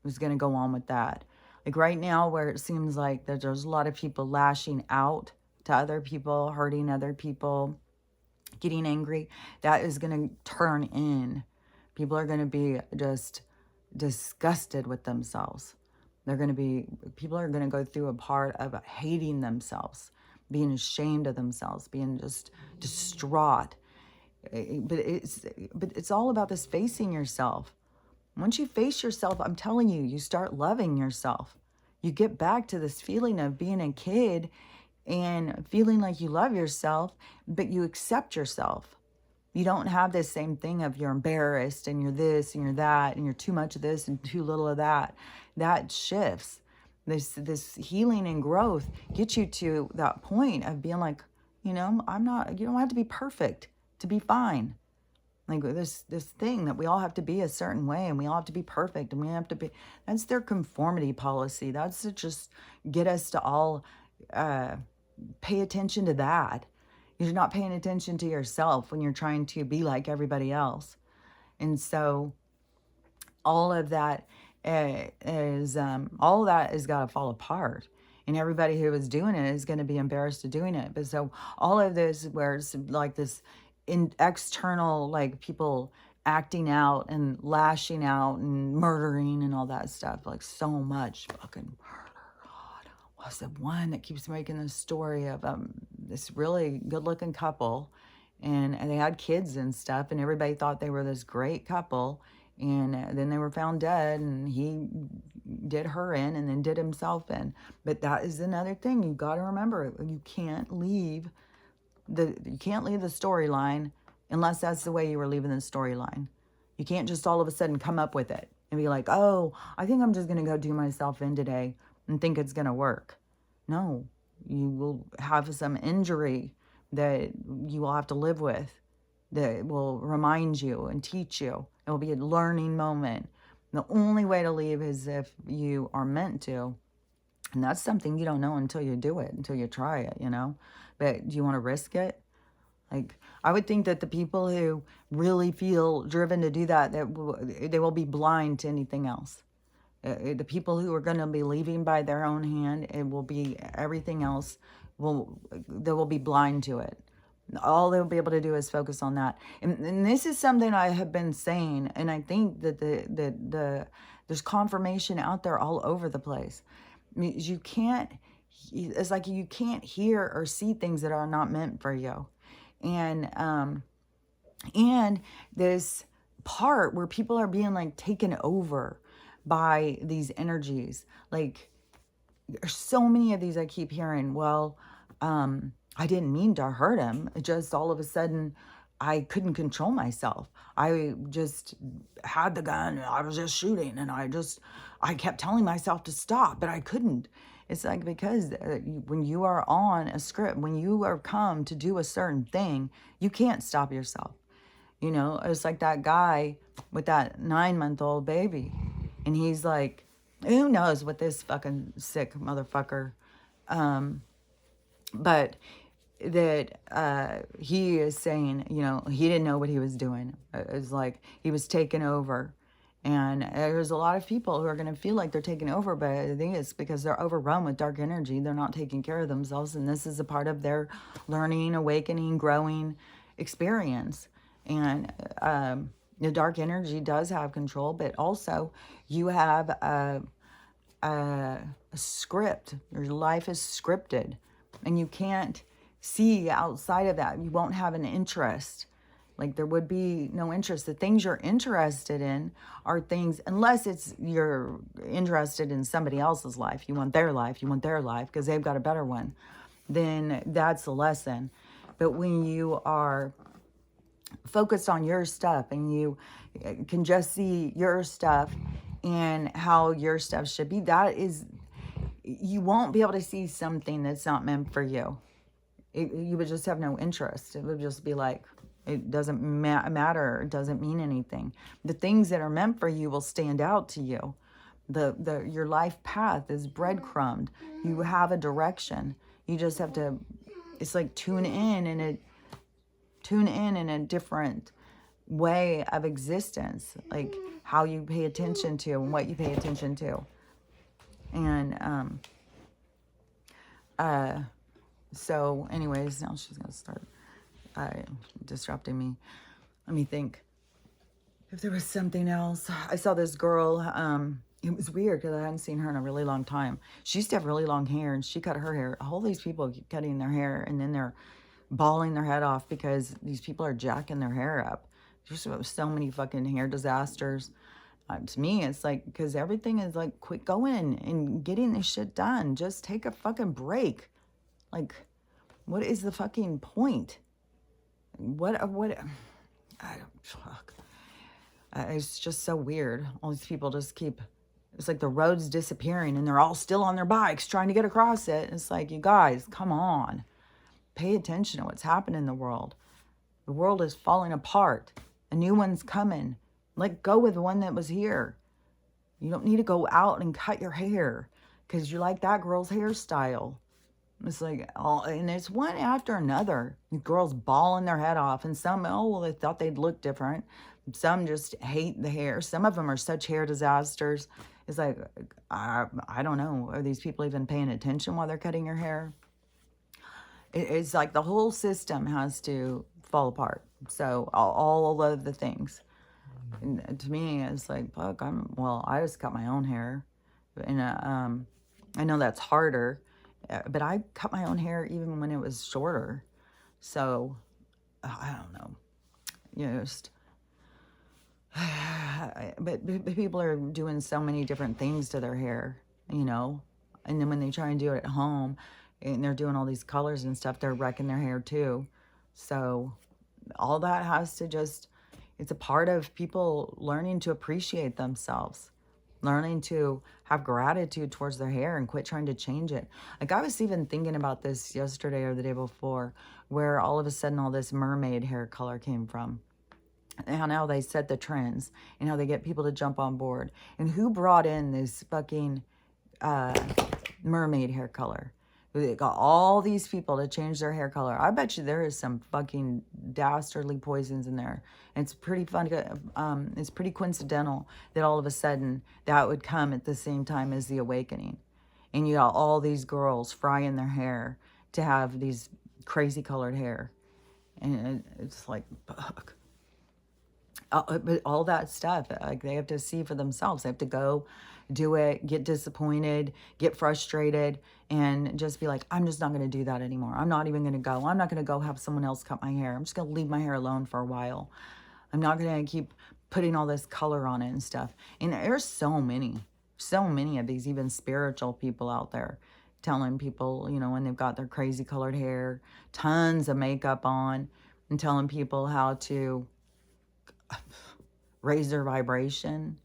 who's going to go on with that. Like right now, where it seems like that there's a lot of people lashing out to other people, hurting other people, getting angry, that is going to turn in. People are going to be just disgusted with themselves. People are going to go through a part of hating themselves, being ashamed of themselves, being just distraught. But it's all about this facing yourself. Once you face yourself, I'm telling you, you start loving yourself. You get back to this feeling of being a kid and feeling like you love yourself, but you accept yourself. You don't have this same thing of you're embarrassed and you're this and you're that and you're too much of this and too little of that. That shifts. This healing and growth gets you to that point of being like, you don't have to be perfect to be fine. Like this thing that we all have to be a certain way and we all have to be perfect and we have to be, that's their conformity policy. That's to just get us to all pay attention to that. You're not paying attention to yourself when you're trying to be like everybody else. And so all of that is got to fall apart. And everybody who is doing it is going to be embarrassed of doing it. But so all of this, where it's like this external, like people acting out and lashing out and murdering and all that stuff. Like so much fucking murder. God, was the one that keeps making this story of this really good looking couple, and they had kids and stuff, and everybody thought they were this great couple, and then they were found dead, and he did her in and then did himself in. But that is another thing you got to remember. You can't leave the storyline unless that's the way you were leaving the storyline. You can't just all of a sudden come up with it and be like, oh, I think I'm just going to go do myself in today and think it's going to work. No, you will have some injury that you will have to live with, that will remind you and teach you. It will be a learning moment. The only way to leave is if you are meant to. And that's something you don't know until you do it, until you try it, you know. But do you want to risk it? Like, I would think that the people who really feel driven to do that, they will be blind to anything else. The people who are going to be leaving by their own hand, it will be everything else. They will be blind to it. All they'll be able to do is focus on that. And this is something I have been saying, and I think that there's confirmation out there all over the place. I mean, it's like you can't hear or see things that are not meant for you. And this part where people are being like taken over by these energies, like there's so many of these I keep hearing. Well, I didn't mean to hurt him. It just all of a sudden I couldn't control myself. I just had the gun and I was just shooting, and I kept telling myself to stop, but I couldn't. It's like, because when you are on a script, when you are come to do a certain thing, you can't stop yourself. You know, it's like that guy with that 9-month-old baby. And he's like, who knows what this fucking sick motherfucker, but that he is saying, you know, he didn't know what he was doing. It's like he was taken over. And there's a lot of people who are going to feel like they're taken over, but I think it's because they're overrun with dark energy. They're not taking care of themselves, and this is a part of their learning, awakening, growing experience. And the dark energy does have control, but also you have a script. Your life is scripted, and you can't see outside of that. You won't have an interest. Like, there would be no interest. The things you're interested in are things, unless it's you're interested in somebody else's life. You want their life because they've got a better one. Then that's a lesson. But when you are focused on your stuff and you can just see your stuff and how your stuff should be, that is, you won't be able to see something that's not meant for you. You would just have no interest. It would just be like, it doesn't matter. It doesn't mean anything. The things that are meant for you will stand out to you. Your life path is breadcrumbed. You have a direction. You just have to, it's like tune in in a different way of existence, like how you pay attention to and what you pay attention to. And so anyways, now she's gonna start disrupting me. Let me think if there was something else. I saw this girl, it was weird because I hadn't seen her in a really long time. She used to have really long hair, and she cut her hair. All these people keep cutting their hair, and then they're bawling their head off because these people are jacking their hair up. There's so many fucking hair disasters. To me, it's like, because everything is like, quit going and getting this shit done. Just take a fucking break. Like, what is the fucking point? What, I don't, fuck. It's just so weird. All these people just keep, it's like the road's disappearing and they're all still on their bikes trying to get across it. It's like, you guys, come on. Pay attention to what's happening in the world. The world is falling apart. A new one's coming. Let go of the one that was here. You don't need to go out and cut your hair because you like that girl's hairstyle. It's like, oh, and it's one after another. The girls bawling their head off, and some, oh, well, they thought they'd look different. Some just hate the hair. Some of them are such hair disasters. It's like, I don't know. Are these people even paying attention while they're cutting your hair? It's like the whole system has to fall apart. So all of the things. And to me, it's like, fuck, well, I just cut my own hair. And I know that's harder, but I cut my own hair even when it was shorter. So, I don't know. Just, but people are doing so many different things to their hair, you know? And then when they try and do it at home and they're doing all these colors and stuff, they're wrecking their hair too. So, all that has to just, it's a part of people learning to appreciate themselves, learning to have gratitude towards their hair and quit trying to change it. Like, I was even thinking about this yesterday or the day before, where all of a sudden all this mermaid hair color came from, and how now they set the trends and how they get people to jump on board. And who brought in this fucking mermaid hair color? They got all these people to change their hair color. I bet you there is some fucking dastardly poisons in there. And it's pretty fun. It's pretty coincidental that all of a sudden that would come at the same time as the awakening. And you got all these girls frying their hair to have these crazy colored hair. And it's like, fuck. But all that stuff, like, they have to see for themselves. They have to go do it, get disappointed, get frustrated, and just be like, I'm just not going to do that anymore. I'm not even going to go. I'm not going to go have someone else cut my hair. I'm just going to leave my hair alone for a while. I'm not going to keep putting all this color on it and stuff. And there's so many of these even spiritual people out there telling people, you know, when they've got their crazy colored hair, tons of makeup on, and telling people how to raise their vibration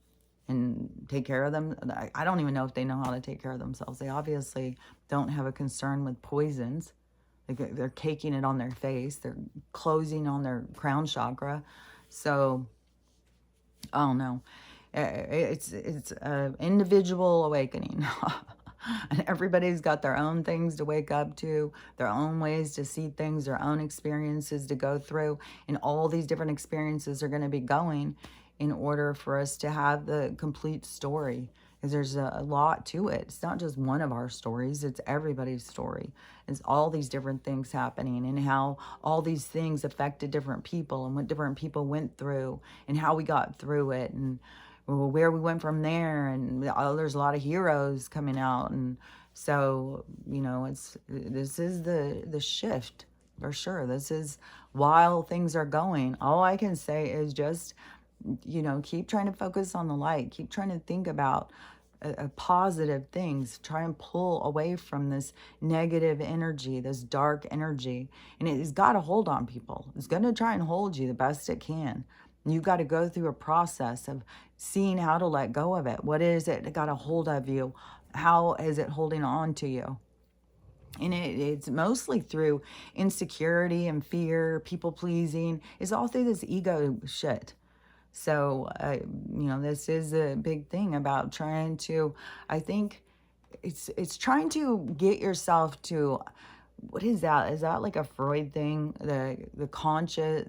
and take care of them. I don't even know if they know how to take care of themselves. They obviously don't have a concern with poisons. Like, they're caking it on their face. They're closing on their crown chakra. So, I don't know. It's an individual awakening. And everybody's got their own things to wake up to, their own ways to see things, their own experiences to go through. And all these different experiences are going to be going in order for us to have the complete story. Because there's a lot to it. It's not just one of our stories, it's everybody's story. It's all these different things happening, and how all these things affected different people and what different people went through and how we got through it, and where we went from there. And there's a lot of heroes coming out. And so, you know, this is the shift for sure. This is while things are going. All I can say is just, you know, keep trying to focus on the light. Keep trying to think about positive things. Try and pull away from this negative energy, this dark energy. And it's got a hold on people. It's going to try and hold you the best it can. You've got to go through a process of seeing how to let go of it. What is it that got a hold of you? How is it holding on to you? And it's mostly through insecurity and fear, people pleasing. It's all through this ego shit. So, you know, this is a big thing about trying to, I think it's trying to get yourself to, what is that? Is that like a Freud thing? The conscious,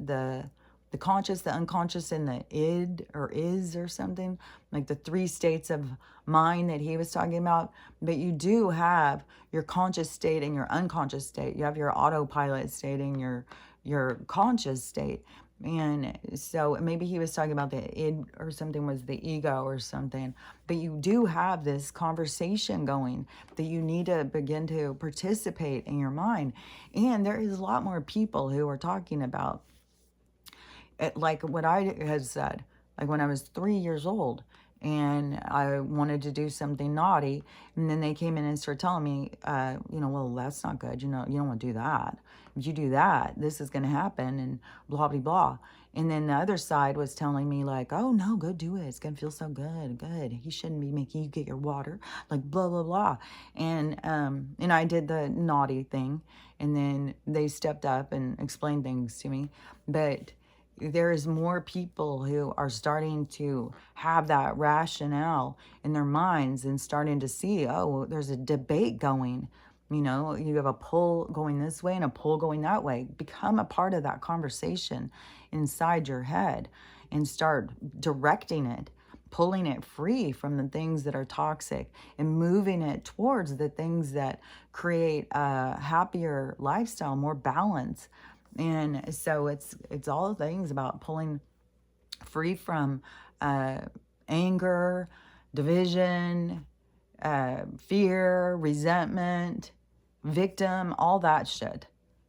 the unconscious, and the id or is or something, like the three states of mind that he was talking about. But you do have your conscious state and your unconscious state. You have your autopilot state and your conscious state. And so maybe he was talking about the id or something, was the ego or something. But you do have this conversation going that you need to begin to participate in your mind. And there is a lot more people who are talking about it, like what I had said, like when I was 3 years old and I wanted to do something naughty, and then they came in and started telling me, you know, well, that's not good. You know, you don't want to do that. If you do that, this is going to happen, and blah, blah, blah. And then the other side was telling me, like, oh, no, go do it. It's going to feel so good. Good. He shouldn't be making you get your water. Like, blah, blah, blah. And I did the naughty thing. And then they stepped up and explained things to me. But there is more people who are starting to have that rationale in their minds and starting to see, oh, there's a debate going. You know, you have a pull going this way and a pull going that way. Become a part of that conversation inside your head and start directing it, pulling it free from the things that are toxic and moving it towards the things that create a happier lifestyle, more balance. And so it's all things about pulling free from anger, division, fear, resentment, victim, all that shit.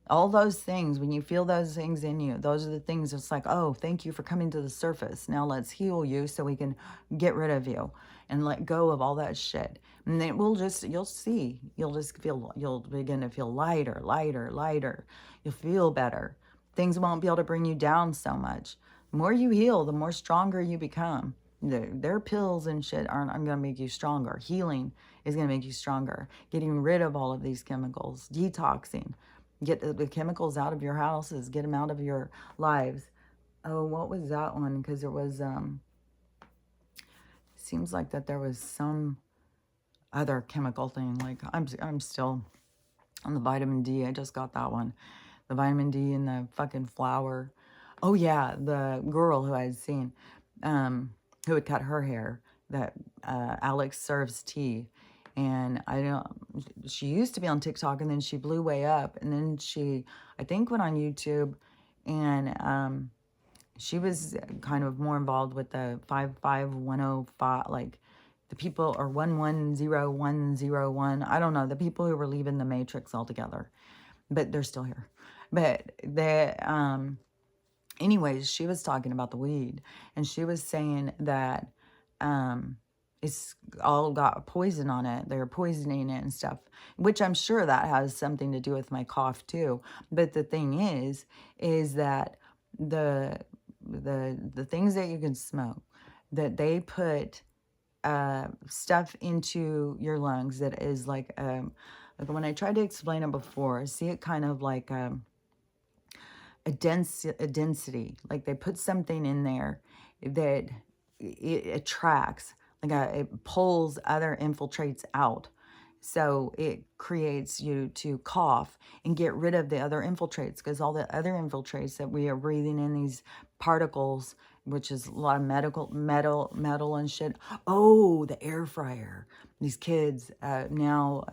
All those things, when you feel those things in you, those are the things it's like, oh, thank you for coming to the surface. Now let's heal you so we can get rid of you and let go of all that shit. And it will just, you'll see, you'll just feel, you'll begin to feel lighter, lighter, lighter. You'll feel better. Things won't be able to bring you down so much. The more you heal, the more stronger you become. Their pills and shit aren't going to make you stronger. Healing is going to make you stronger. Getting rid of all of these chemicals, detoxing. Get the chemicals out of your houses. Get them out of your lives. Oh, what was that one? Because there was, seems like that there was some other chemical thing. Like I'm still on the vitamin D. I just got that one. The vitamin D in the fucking flour. Oh yeah, the girl who I had seen, who had cut her hair, that Alex Serves Tea. And I don't, she used to be on TikTok and then she blew way up. And then she, I think, went on YouTube and she was kind of more involved with the 55105, like the people, or 110101. I don't know, the people who were leaving the Matrix altogether, but they're still here. But anyways, she was talking about the weed and she was saying that it's all got poison on it. They're poisoning it and stuff, which I'm sure that has something to do with my cough too. But the thing is that the things that you can smoke, that they put stuff into your lungs that is like when I tried to explain it before, see it kind of like a density, like they put something in there that it attracts, like it pulls other infiltrates out. So it creates you to cough and get rid of the other infiltrates, because all the other infiltrates that we are breathing in, these particles, which is a lot of metal and shit. Oh, the air fryer. These kids, now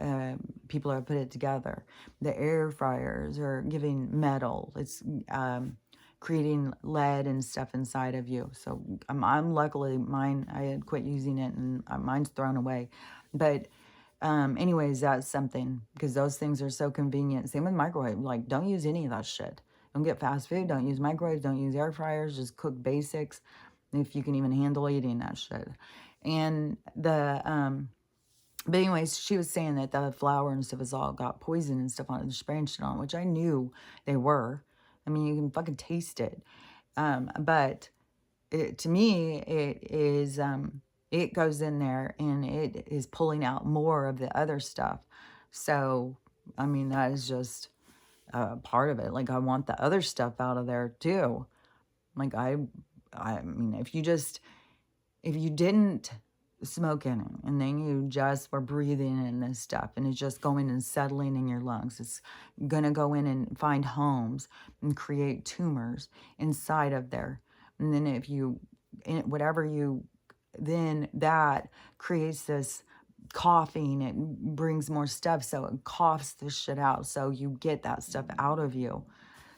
people have put it together. The air fryers are giving metal. It's creating lead and stuff inside of you. So I'm luckily, mine, I had quit using it and mine's thrown away. But anyways, that's something, because those things are so convenient. Same with microwave. Like, don't use any of that shit. Don't get fast food. Don't use microwaves. Don't use air fryers. Just cook basics if you can even handle eating that shit. And the but anyways, she was saying that the flour and stuff has all got poison and stuff on it, spraying shit on it, which I knew they were. I mean, you can fucking taste it. But to me, it is, it goes in there and it is pulling out more of the other stuff. So, I mean, that is just part of it. Like, I want the other stuff out of there too. Like, I mean, if you didn't smoke any and then you just were breathing in this stuff and it's just going and settling in your lungs, it's gonna go in and find homes and create tumors inside of there. And then if you, whatever you, then that creates this coughing, it brings more stuff, so it coughs this shit out, so you get that stuff out of you.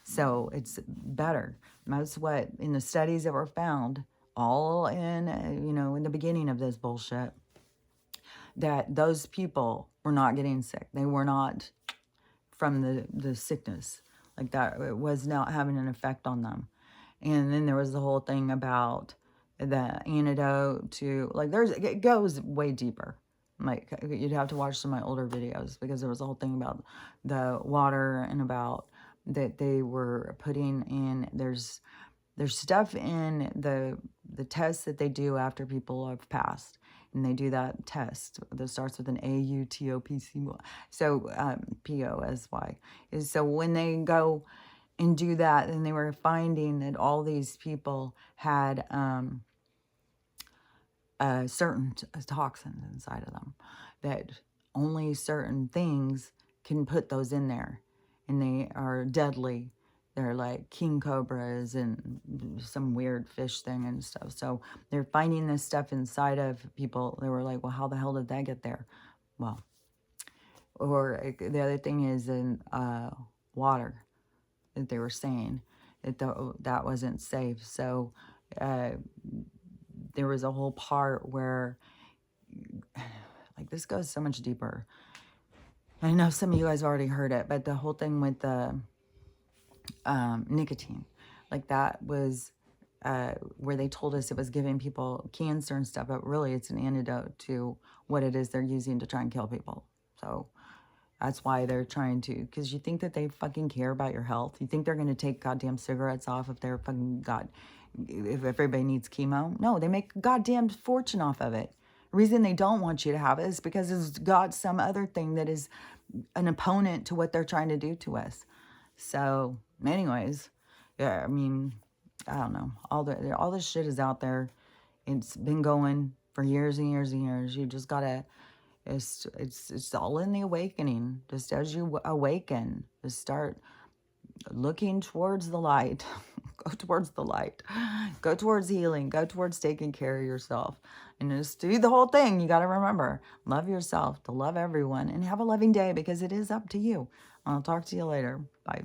So it's better. That's what, in the studies that were found, all in, in the beginning of this bullshit, that those people were not getting sick. They were not from the sickness. Like that, it was not having an effect on them. And then there was the whole thing about the antidote to, like, it goes way deeper. Like, you'd have to watch some of my older videos, because there was a whole thing about the water and about that they were putting in, there's stuff in the tests that they do after people have passed. And they do that test that starts with an AUTOPC. So POSY. So when they go and do that, and they were finding that all these people had certain toxins inside of them, that only certain things can put those in there, and they are deadly. They're like king cobras and some weird fish thing and stuff. So they're finding this stuff inside of people. They were like, well, how the hell did that get there? Well, or the other thing is in water, that they were saying that that wasn't safe. So There was a whole part where, like, this goes so much deeper. I know some of you guys already heard it, but the whole thing with the nicotine, like that was where they told us it was giving people cancer and stuff, but really it's an antidote to what it is they're using to try and kill people. So that's why they're trying to, because you think that they fucking care about your health. You think they're going to take goddamn cigarettes off if they're fucking if everybody needs chemo? No, they make a goddamn fortune off of it. The reason they don't want you to have it is because it's got some other thing that is an opponent to what they're trying to do to us. So, anyways, yeah, I mean, I don't know. All this shit is out there. It's been going for years and years and years. You just gotta. It's all in the awakening. Just as you awaken, just start looking towards the light. Go towards the light. Go towards healing. Go towards taking care of yourself. And just do the whole thing. You got to remember, love yourself, to love everyone, and have a loving day because it is up to you. I'll talk to you later. Bye.